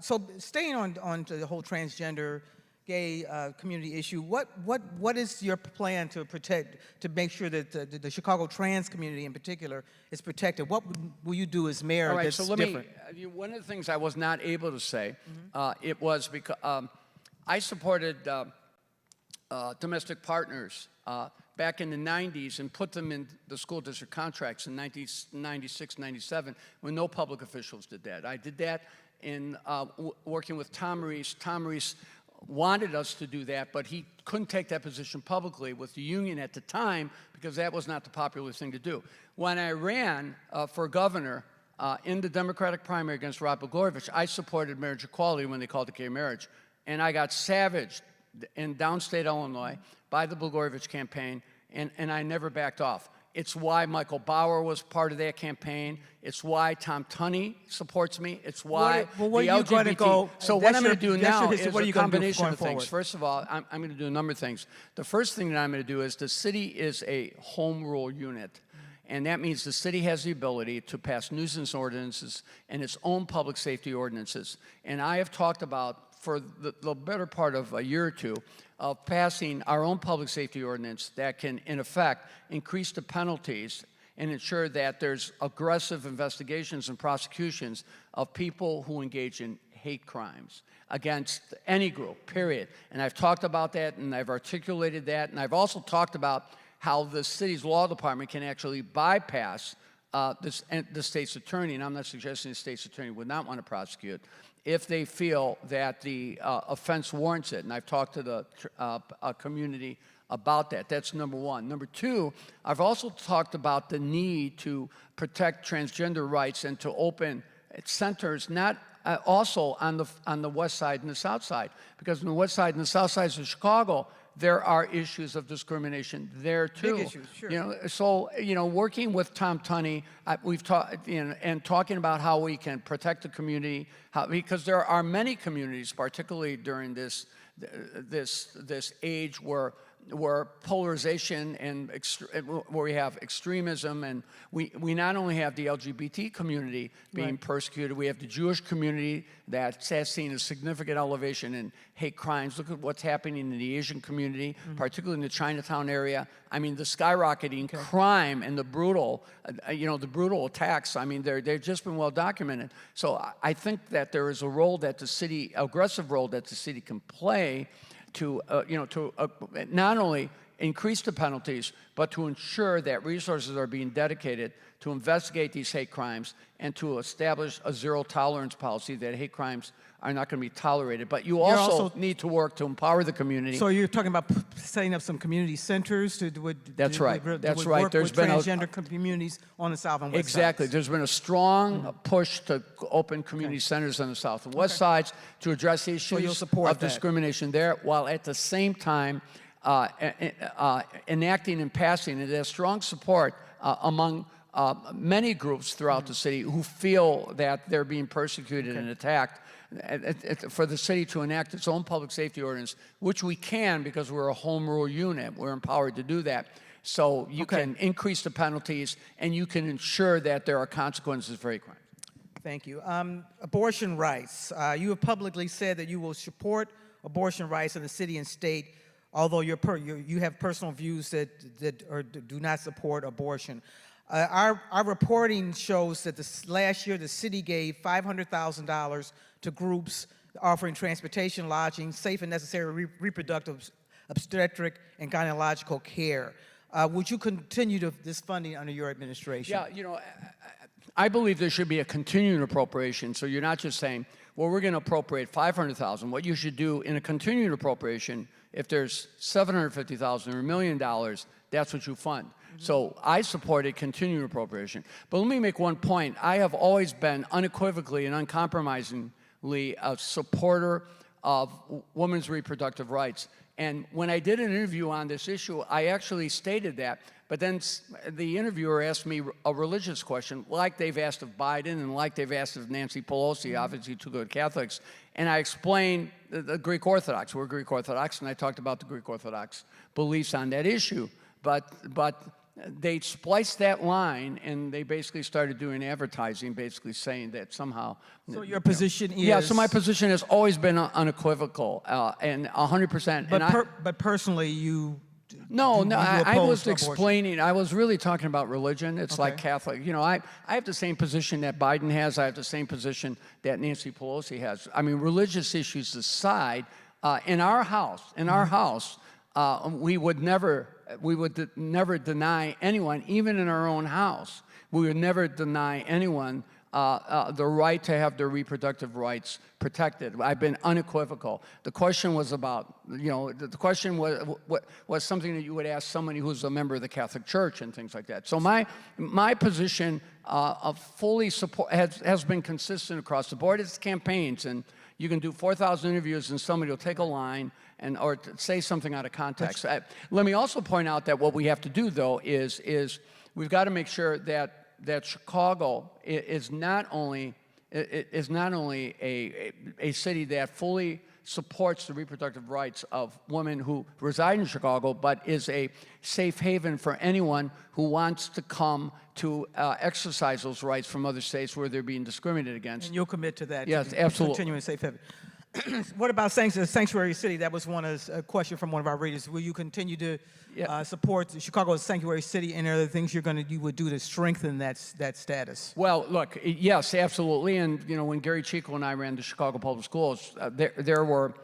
So staying on to the whole transgender gay community issue, what is your plan to make sure that the Chicago trans community in particular is protected? What will you do as mayor All right, that's so let different? me, one of the things I was not able to say, it was because I supported domestic partners back in the 90s and put them in the school district contracts in 1996, 97, when no public officials did that. I did that in working with Tom Reese. Tom Reese wanted us to do that, but he couldn't take that position publicly with the union at the time because that was not the popular thing to do. When I ran for governor in the Democratic primary against Rod Blagojevich, I supported marriage equality when they called it gay marriage, and I got savaged in downstate Illinois by the Blagojevich campaign, and I never backed off. It's why Michael Bauer was part of that campaign. It's why Tom Tunney supports me. It's why Well, where the are you going to LGBT. go? So what That's I'm going your- to do that's your now history. is What are a you gonna do combination going of things. forward? First of all, I'm going to do a number of things. The first thing that I'm going to do is the city is a home rule unit. And that means the city has the ability to pass nuisance ordinances and its own public safety ordinances. And I have talked about, for the better part of a year or two, of passing our own public safety ordinance that can, in effect, increase the penalties and ensure that there's aggressive investigations and prosecutions of people who engage in hate crimes against any group, period. And I've talked about that, and I've articulated that, and I've also talked about how the city's law department can actually bypass the state's attorney, and I'm not suggesting the state's attorney would not want to prosecute, if they feel that the offense warrants it. And I've talked to the community about that. That's number one. Number two, I've also talked about the need to protect transgender rights and to open centers, not also on the west side and the south side, because on the west side and the south sides of Chicago, there are issues of discrimination there too. Big issues, sure. You know, so working with Tom Tunney, we've talked and talking about how we can protect the community, because there are many communities, particularly during this age where polarization and where we have extremism, and we not only have the LGBT community being persecuted, we have the Jewish community that has seen a significant elevation in hate crimes. Look at what's happening in the Asian community, particularly in the Chinatown area. I mean, the skyrocketing crime and the brutal attacks. I mean, they've just been well documented. So I think that there is a role that the city, aggressive role that the city can play to not only increase the penalties, but to ensure that resources are being dedicated to investigate these hate crimes and to establish a zero-tolerance policy that hate crimes are not going to be tolerated. But you also need to work to empower the community. So you're talking about setting up some community centers to That's right. That's right. Work There's with been transgender communities on the south and west Exactly. sides. There's been a strong push to open community centers on the south and west sides to address issues you'll support of that. discrimination there, while at the same time enacting and passing. And there's strong support among many groups throughout the city who feel that they're being persecuted and attacked, for the city to enact its own public safety ordinance, which we can because we're a home rule unit. We're empowered to do that. So you can increase the penalties and you can ensure that there are consequences for hate crimes. Thank you. Abortion rights. You have publicly said that you will support abortion rights in the city and state, although you have personal views that do not support abortion. Our reporting shows that last year the city gave $500,000 to groups offering transportation, lodging, safe and necessary reproductive, obstetric, and gynecological care. Would you continue this funding under your administration? Yeah, I believe there should be a continuing appropriation, so you're not just saying, well, we're going to appropriate $500,000. What you should do in a continuing appropriation, if there's $750,000 or $1 million, that's what you fund. So I support a continuing appropriation. But let me make one point. I have always been unequivocally and uncompromisingly a supporter of women's reproductive rights. And when I did an interview on this issue, I actually stated that. But then the interviewer asked me a religious question, like they've asked of Biden and like they've asked of Nancy Pelosi, obviously two good Catholics. And I explained the Greek Orthodox. We're Greek Orthodox, and I talked about the Greek Orthodox beliefs on that issue. But they spliced that line, and they basically started doing advertising, basically saying that somehow. So your position is? Yeah, so my position has always been unequivocal and 100%. But personally, you. No, I was abortion. explaining. I was really talking about religion. It's Okay. like Catholic. You know, I have the same position that Biden has. I have the same position that Nancy Pelosi has. I mean, religious issues aside, in our house, we would never deny anyone, even in our own house, we would never deny anyone the right to have their reproductive rights protected. I've been unequivocal. The question was about, you know, the question was something that you would ask somebody who's a member of the Catholic Church and things like that. So my position of fully support has been consistent across the board. It's campaigns, and you can do 4,000 interviews, and somebody will take a line or say something out of context. Let me also point out that what we have to do, though, is we've got to make sure that Chicago is not only a city that fully supports the reproductive rights of women who reside in Chicago, but is a safe haven for anyone who wants to come to exercise those rights from other states where they're being discriminated against. And you'll commit to that? Yes, absolutely. Continuing safe haven. What about sanctuary city? That was a question from one of our readers. Will you continue to support Chicago as sanctuary city, and are there things you would do to strengthen that status? Well, look, yes, absolutely. And you know, when Gary Chico and I ran the Chicago Public Schools, there were.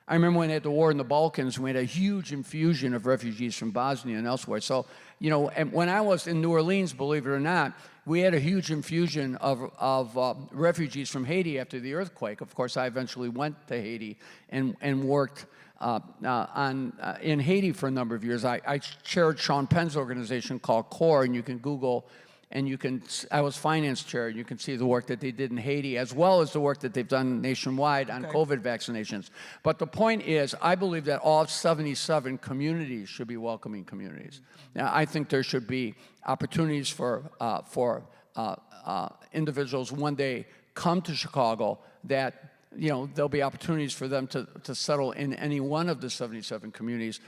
I remember when they had the war in the Balkans, we had a huge infusion of refugees from Bosnia and elsewhere. So, you know, and when I was in New Orleans, believe it or not, we had a huge infusion of refugees from Haiti after the earthquake. Of course, I eventually went to Haiti and worked in Haiti for a number of years. I chaired Sean Penn's organization called CORE, and you can Google, and I was finance chair, and you can see the work that they did in Haiti, as well as the work that they've done nationwide on COVID vaccinations. But the point is, I believe that all 77 communities should be welcoming communities. Now, I think there should be opportunities for individuals when they come to Chicago that, you know, there'll be opportunities for them to settle in any one of the 77 communities.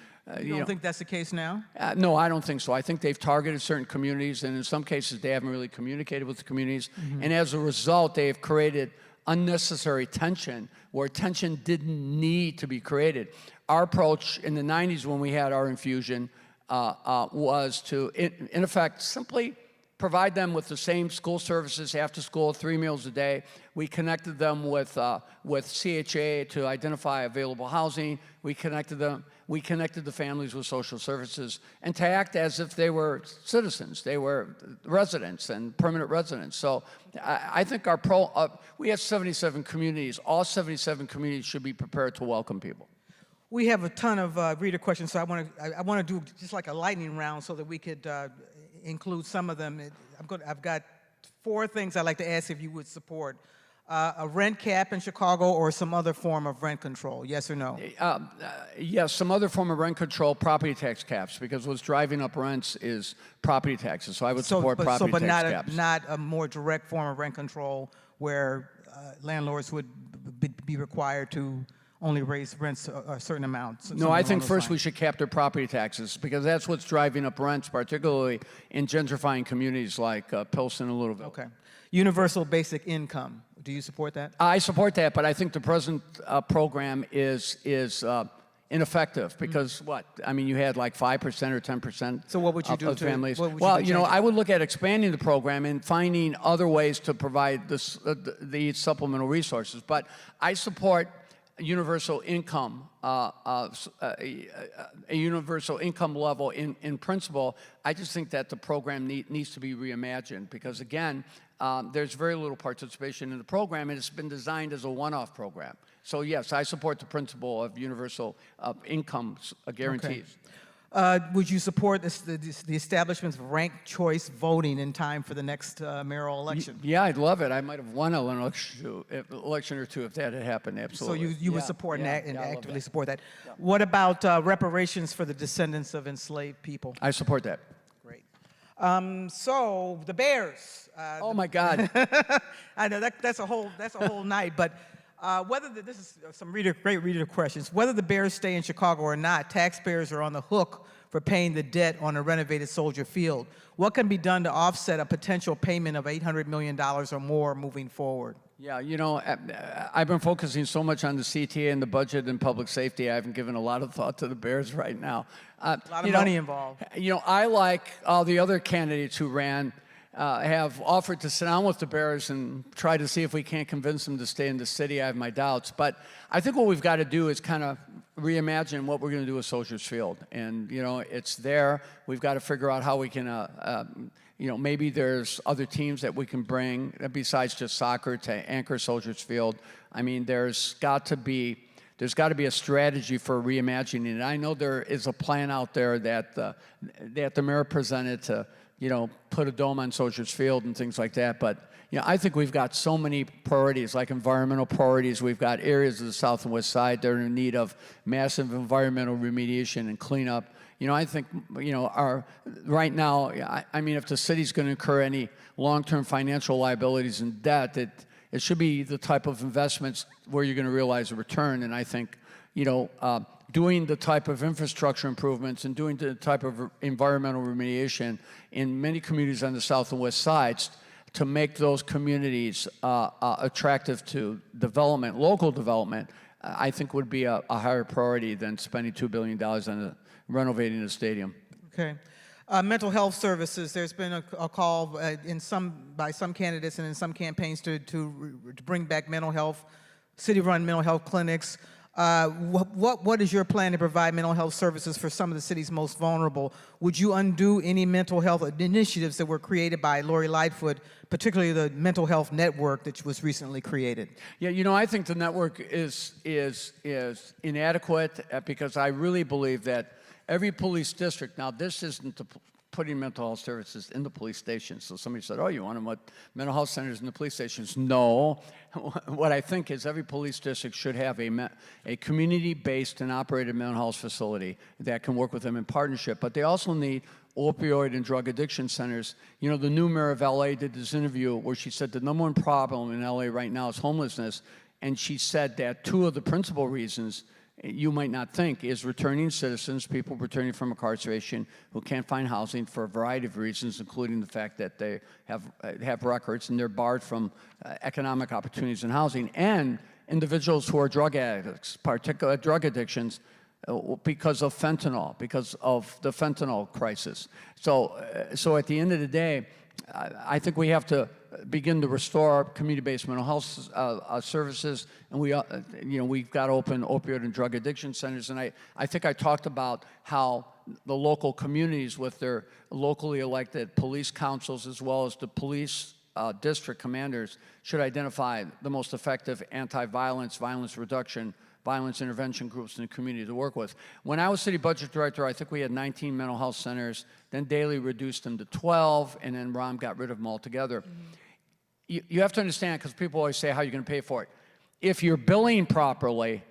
You don't think that's the case now? No, I don't think so. I think they've targeted certain communities, and in some cases, they haven't really communicated with the communities. Mm-hmm. And as a result, they have created unnecessary tension where tension didn't need to be created. Our approach in the 90s when we had our infusion was to, in effect, simply provide them with the same school services after school, 3 meals a day. We connected them with CHA to identify available housing. We connected the families with social services, and to act as if they were citizens. They were residents and permanent residents. So I think we have 77 communities. All 77 communities should be prepared to welcome people. We have a ton of reader questions, so I want to do just like a lightning round so that we could include some of them. I've got 4 things I'd like to ask if you would support. A rent cap in Chicago or some other form of rent control, yes or no? Yes, some other form of rent control, property tax caps, because what's driving up rents is property taxes. So I would support property tax caps. But not a more direct form of rent control where landlords would be required to only raise rents a certain amount. No, I think first we should cap their property taxes, because that's what's driving up rents, particularly in gentrifying communities like Pilsen and Louisville. Okay. Universal basic income. Do you support that? I support that, but I think the present program is ineffective because what? I mean, you had like 5% or 10%. So what would you do of to families? Well, you know, I would look at expanding the program and finding other ways to provide the supplemental resources. But I support universal income, a universal income level in principle, I just think that the program needs to be reimagined because, again, there's very little participation in the program, and it's been designed as a one-off program. So, yes, I support the principle of universal income guarantees. Okay. Would you support the establishment of ranked choice voting in time for the next mayoral election? Yeah, I'd love it. I might have won an election or two if that had happened, absolutely. So you would support and actively support that. Yeah. What about reparations for the descendants of enslaved people? I support that. Great. So the Bears. Oh my God. I know that's a whole night, but this is some great reader questions. Whether the Bears stay in Chicago or not, taxpayers are on the hook for paying the debt on a renovated Soldier Field. What can be done to offset a potential payment of $800 million or more moving forward? Yeah, you know, I've been focusing so much on the CTA and the budget and public safety, I haven't given a lot of thought to the Bears right now. A lot of money involved. You know, I, like all the other candidates who ran, have offered to sit down with the Bears and try to see if we can't convince them to stay in the city. I have my doubts. But I think what we've got to do is kind of reimagine what we're going to do with Soldiers Field. And, you know, it's there. We've got to figure out how we can, you know, maybe there's other teams that we can bring besides just soccer to anchor Soldiers Field. I mean, there's got to be a strategy for reimagining it. I know there is a plan out there that the mayor presented to, you know, put a dome on Soldiers Field and things like that. But, you know, I think we've got so many priorities, like environmental priorities. We've got areas of the South and West Side that are in need of massive environmental remediation and cleanup. You know, I think, you know, right now, I mean, if the city's going to incur any long-term financial liabilities and debt, it should be the type of investments where you're going to realize a return. And I think, you know, doing the type of infrastructure improvements and doing the type of environmental remediation in many communities on the South and West Sides to make those communities attractive to development, local development, I think would be a higher priority than spending $2 billion on renovating the stadium. Okay. Mental health services, there's been a call by some candidates and in some campaigns to bring back mental health, city-run mental health clinics. What is your plan to provide mental health services for some of the city's most vulnerable? Would you undo any mental health initiatives that were created by Lori Lightfoot, particularly the mental health network that was recently created? Yeah, you know, I think the network is inadequate because I really believe that every police district, now this isn't putting mental health services in the police stations. So somebody said, oh, you want them with mental health centers in the police stations? No. What I think is every police district should have a community-based and operated mental health facility that can work with them in partnership. But they also need opioid and drug addiction centers. You know, the new mayor of LA did this interview where she said the number one problem in LA right now is homelessness. And she said that two of the principal reasons you might not think is returning citizens, people returning from incarceration who can't find housing for a variety of reasons, including the fact that they have records and they're barred from economic opportunities in housing, and individuals who are drug addicts, particular drug addictions, because of fentanyl, because of the fentanyl crisis. So at the end of the day, I think we have to begin to restore community-based mental health services, and we've got to open opioid and drug addiction centers. And I think I talked about how the local communities with their locally elected police councils as well as the police district commanders should identify the most effective anti-violence, violence reduction, violence intervention groups in the community to work with. When I was city budget director, I think we had 19 mental health centers. Then Daley reduced them to 12, and then Rahm got rid of them altogether. Mm-hmm. You have to understand, because people always say, how are you going to pay for it? If you're billing properly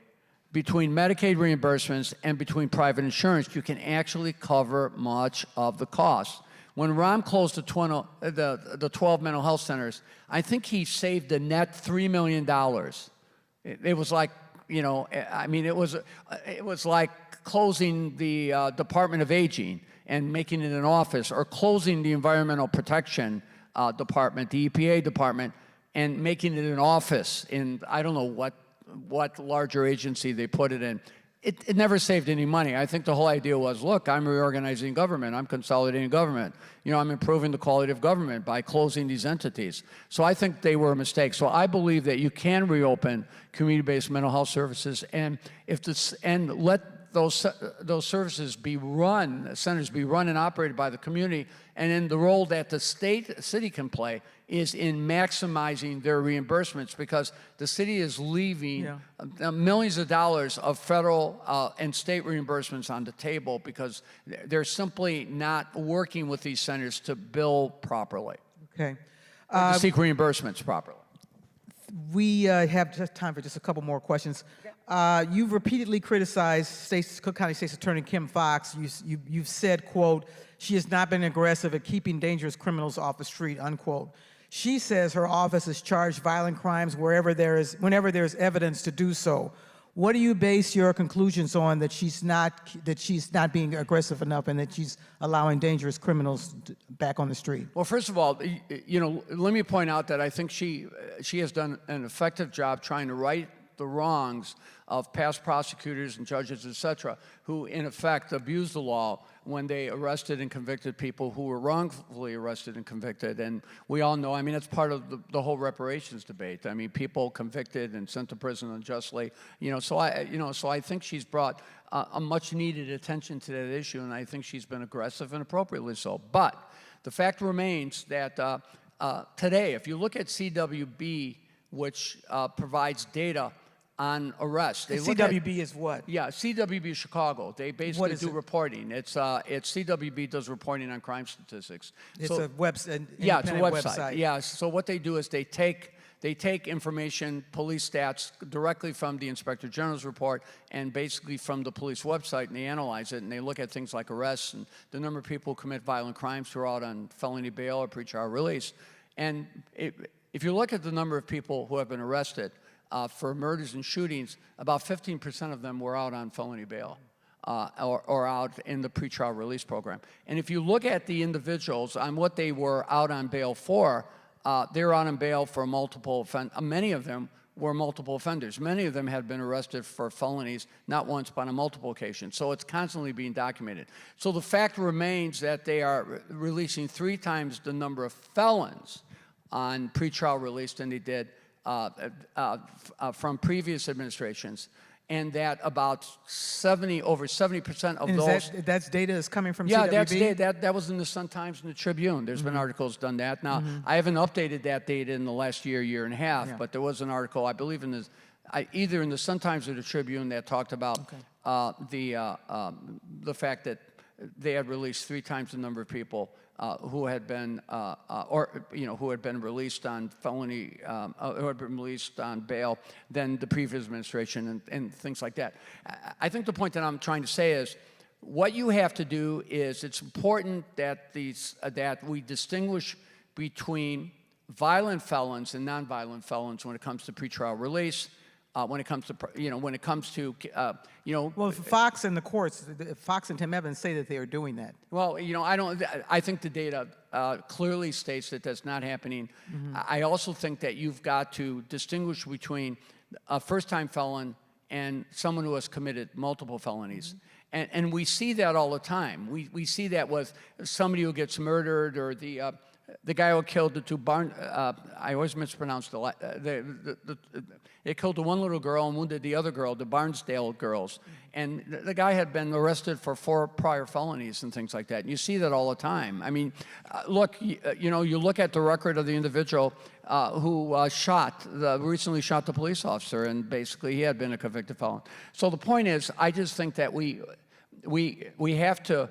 between Medicaid reimbursements and between private insurance, you can actually cover much of the cost. When Rahm closed the 12 mental health centers, I think he saved a net $3 million. It was like, you know, I mean, it was like closing the Department of Aging and making it an office, or closing the Environmental Protection Department, the EPA department, and making it an office in, I don't know what larger agency they put it in. it never saved any money. I think the whole idea was, look, I'm reorganizing government, I'm consolidating government, I'm improving the quality of government by closing these entities. So I think they were a mistake. So I believe that you can reopen community-based mental health services, and let those services be run, centers be run and operated by the community, and then the role that the city can play is in maximizing their reimbursements, because the city is leaving millions of dollars of federal and state reimbursements on the table because they're simply not working with these centers to bill properly. Okay. Or to seek reimbursements properly. We have just time for just a couple more questions. You've repeatedly criticized Cook County State's Attorney Kim Foxx. You've said, quote, she has not been aggressive at keeping dangerous criminals off the street, unquote. She says her office has charged violent crimes whenever there is evidence to do so. What do you base your conclusions on that she's not being aggressive enough and that she's allowing dangerous criminals back on the street? Well, first of all, let me point out that I think she has done an effective job trying to right the wrongs of past prosecutors and judges, et cetera, who in effect abused the law when they arrested and convicted people who were wrongfully arrested and convicted. And we all know, I mean, that's part of the whole reparations debate. I mean, people convicted and sent to prison unjustly. So I think she's brought a much needed attention to that issue, and I think she's been aggressive and appropriately so. But the fact remains that today, if you look at CWB, which provides data on arrests. CWB is what? Yeah, CWB Chicago. They basically do reporting. It's CWB does reporting on crime statistics. It's a website. Yeah, it's a website. Yeah. So what they do is they take information, police stats, directly from the Inspector General's report and basically from the police website, and they analyze it, and they look at things like arrests and the number of people who commit violent crimes who are out on felony bail or pretrial release. And if you look at the number of people who have been arrested for murders and shootings, about 15% of them were out on felony bail or out in the pretrial release program. And if you look at the individuals on what they were out on bail for, they were out on bail for multiple offenses. Many of them were multiple offenders. Many of them had been arrested for felonies, not once, but on multiple occasions. So it's constantly being documented. So the fact remains that they are releasing 3 times the number of felons on pretrial release than they did from previous administrations, and that about over 70% of those. That's data is coming from CWB? Yeah, that's data. That was in the Sun-Times and the Tribune. There's been articles done that. Now, I haven't updated that data in the last year and a half, but there was an article, I believe, either in the Sun-Times or the Tribune that talked about the fact that they had released 3 times the number of people who had been who had been released on felony, who had been released on bail than the previous administration and things like that. I think the point that I'm trying to say is, what you have to do is, it's important that that we distinguish between violent felons and nonviolent felons when it comes to pretrial release. When it comes to Well, Fox and the courts, Fox and Tim Evans say that they are doing that. Well, I think the data clearly states that that's not happening. I also think that you've got to distinguish between a first-time felon and someone who has committed multiple felonies. And we see that all the time. We see that with somebody who gets murdered, or the guy who killed the 2 I always mispronounce they killed the one little girl and wounded the other girl, the Barnesdale girls. And the guy had been arrested for 4 prior felonies and things like that. And you see that all the time. I mean, look, you look at the record of the individual who recently shot the police officer, and basically he had been a convicted felon. So the point is, I just think that we have to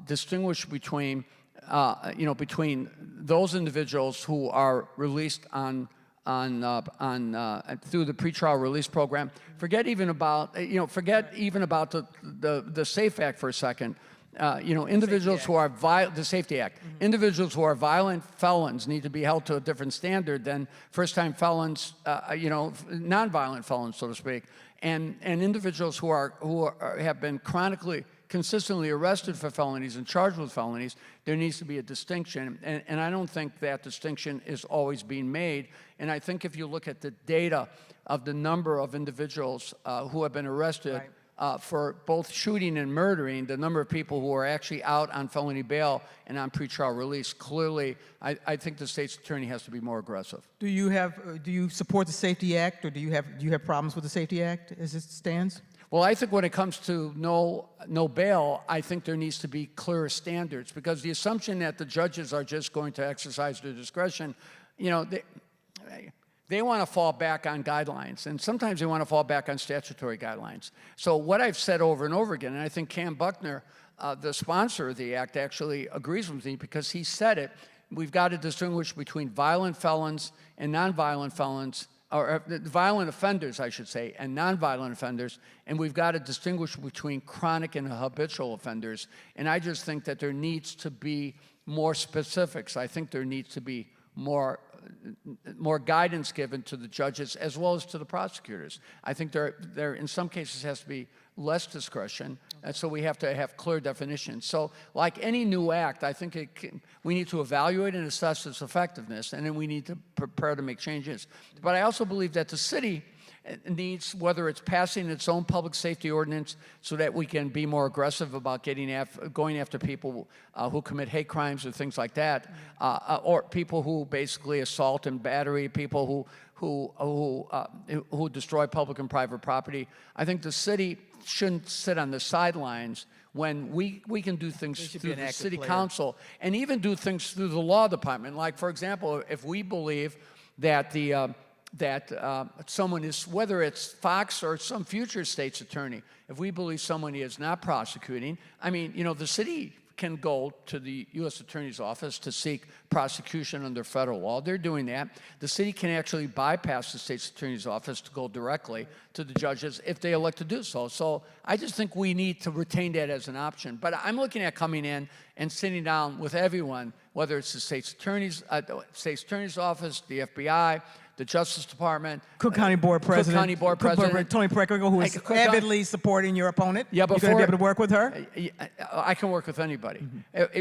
distinguish between between those individuals who are released through the pretrial release program. Forget even about the SAFE Act for a second. Individuals who are the Safety Act. Individuals who are violent felons need to be held to a different standard than first-time felons, non-violent felons, so to speak. And individuals who have been consistently arrested for felonies and charged with felonies, there needs to be a distinction. And I don't think that distinction is always being made. And I think if you look at the data of the number of individuals who have been arrested for both shooting and murdering, the number of people who are actually out on felony bail and on pretrial release, clearly, I think the state's attorney has to be more aggressive. Do you support the Safety Act, or do you have problems with the Safety Act as it stands? Well, I think when it comes to no bail, I think there needs to be clearer standards, because the assumption that the judges are just going to exercise their discretion, they want to fall back on guidelines, and sometimes they want to fall back on statutory guidelines. So what I've said over and over again, and I think Cam Buckner, the sponsor of the act, actually agrees with me, because he said it, we've got to distinguish between violent felons and nonviolent felons, or violent offenders, I should say, and nonviolent offenders, and we've got to distinguish between chronic and habitual offenders. And I just think that there needs to be more specifics. I think there needs to be more guidance given to the judges as well as to the prosecutors. I think there in some cases has to be less discretion, and so we have to have clear definitions. So like any new act, I think we need to evaluate and assess its effectiveness, and then we need to prepare to make changes. But I also believe that the city needs, whether it's passing its own public safety ordinance so that we can be more aggressive about going after people who commit hate crimes or things like that, or people who basically assault and battery, people who destroy public and private property. I think the city shouldn't sit on the sidelines when we can do things through the city council, and even do things through the law department. Like, for example, if we believe that someone is, whether it's Fox or some future state's attorney, if we believe someone is not prosecuting, I mean, the city can go to the U.S. Attorney's Office to seek prosecution under federal law. They're doing that. The city can actually bypass the state's attorney's office to go directly to the judges if they elect to do so. So I just think we need to retain that as an option. But I'm looking at coming in and sitting down with everyone, whether it's the state's attorney's office, the FBI, the Justice Department, Cook County Board President, Tony Preckwinkle, who is avidly supporting your opponent. Yeah, you're going to be able to work with her? I can work with anybody.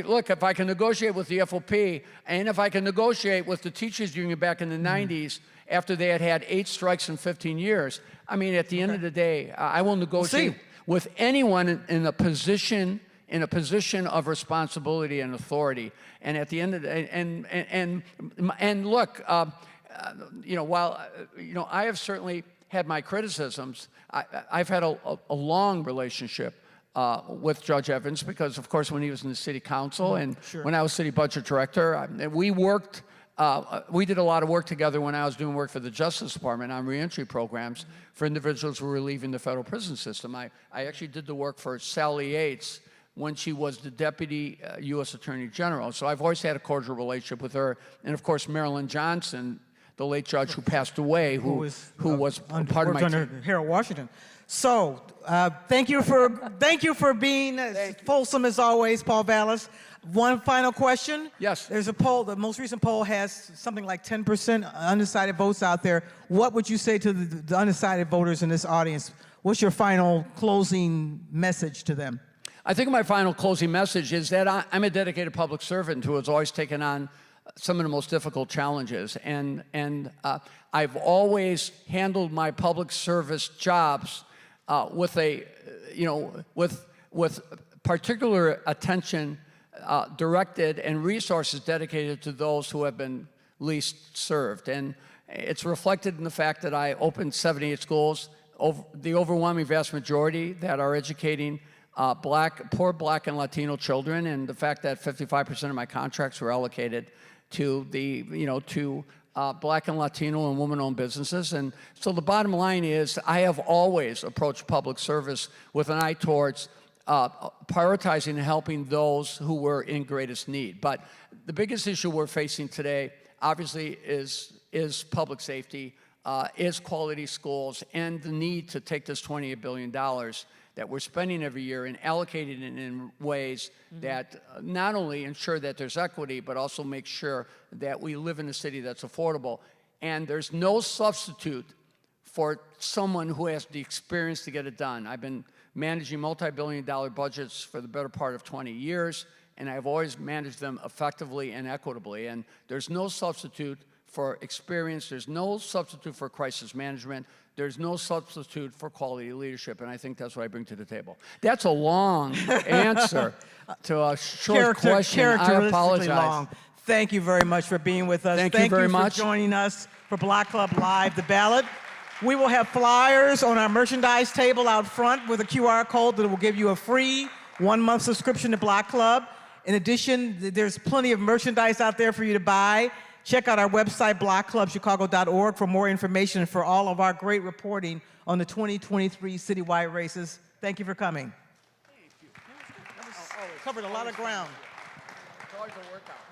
Look, if I can negotiate with the FOP, and if I can negotiate with the teachers union back in the 90s, after they had 8 strikes in 15 years, I mean, at the end of the day, I will negotiate with anyone in a position of responsibility and authority. And at the end of the day, and look, while I have certainly had my criticisms, I've had a long relationship with Judge Evans, because, of course, when he was in the city council and when I was city budget director, we worked. We did a lot of work together when I was doing work for the Justice Department on reentry programs for individuals who were leaving the federal prison system. I actually did the work for Sally Yates when she was the Deputy U.S. Attorney General. So I've always had a cordial relationship with her. And, of course, Marilyn Johnson, the late judge who passed away, who was part of my under team. Harold Washington. So thank you for being fulsome as always, Paul Vallas. One final question. Yes. There's a poll. The most recent poll has something like 10% undecided votes out there. What would you say to the undecided voters in this audience? What's your final closing message to them? I think my final closing message is that I'm a dedicated public servant who has always taken on some of the most difficult challenges, and I've always handled my public service jobs with particular attention directed and resources dedicated to those who have been least served. And it's reflected in the fact that I opened 78 schools, the overwhelming vast majority that are educating poor Black and Latino children, and the fact that 55% of my contracts were allocated to Black and Latino and woman-owned businesses. And so the bottom line is I have always approached public service with an eye towards prioritizing and helping those who were in greatest need. But the biggest issue we're facing today, obviously, is public safety, is quality schools, and the need to take this $28 billion that we're spending every year and allocating it in ways that not only ensure that there's equity, but also make sure that we live in a city that's affordable. And there's no substitute for someone who has the experience to get it done. I've been managing multi-billion-dollar budgets for the better part of 20 years, and I've always managed them effectively and equitably. And there's no substitute for experience. There's no substitute for crisis management. There's no substitute for quality leadership, and I think that's what I bring to the table. That's a long answer to a short question. I Characteristically apologize. long. Thank you very much for being with us. Thank you very much for joining us for Block Club Live, the Ballot. We will have flyers on our merchandise table out front with a QR code that will give you a free 1-month subscription to Block Club. In addition, there's plenty of merchandise out there for you to buy. Check out our website, blockclubchicago.org, for more information and for all of our great reporting on the 2023 citywide races. Thank you for coming. Thank you. Covered a lot of ground. It's always a workout.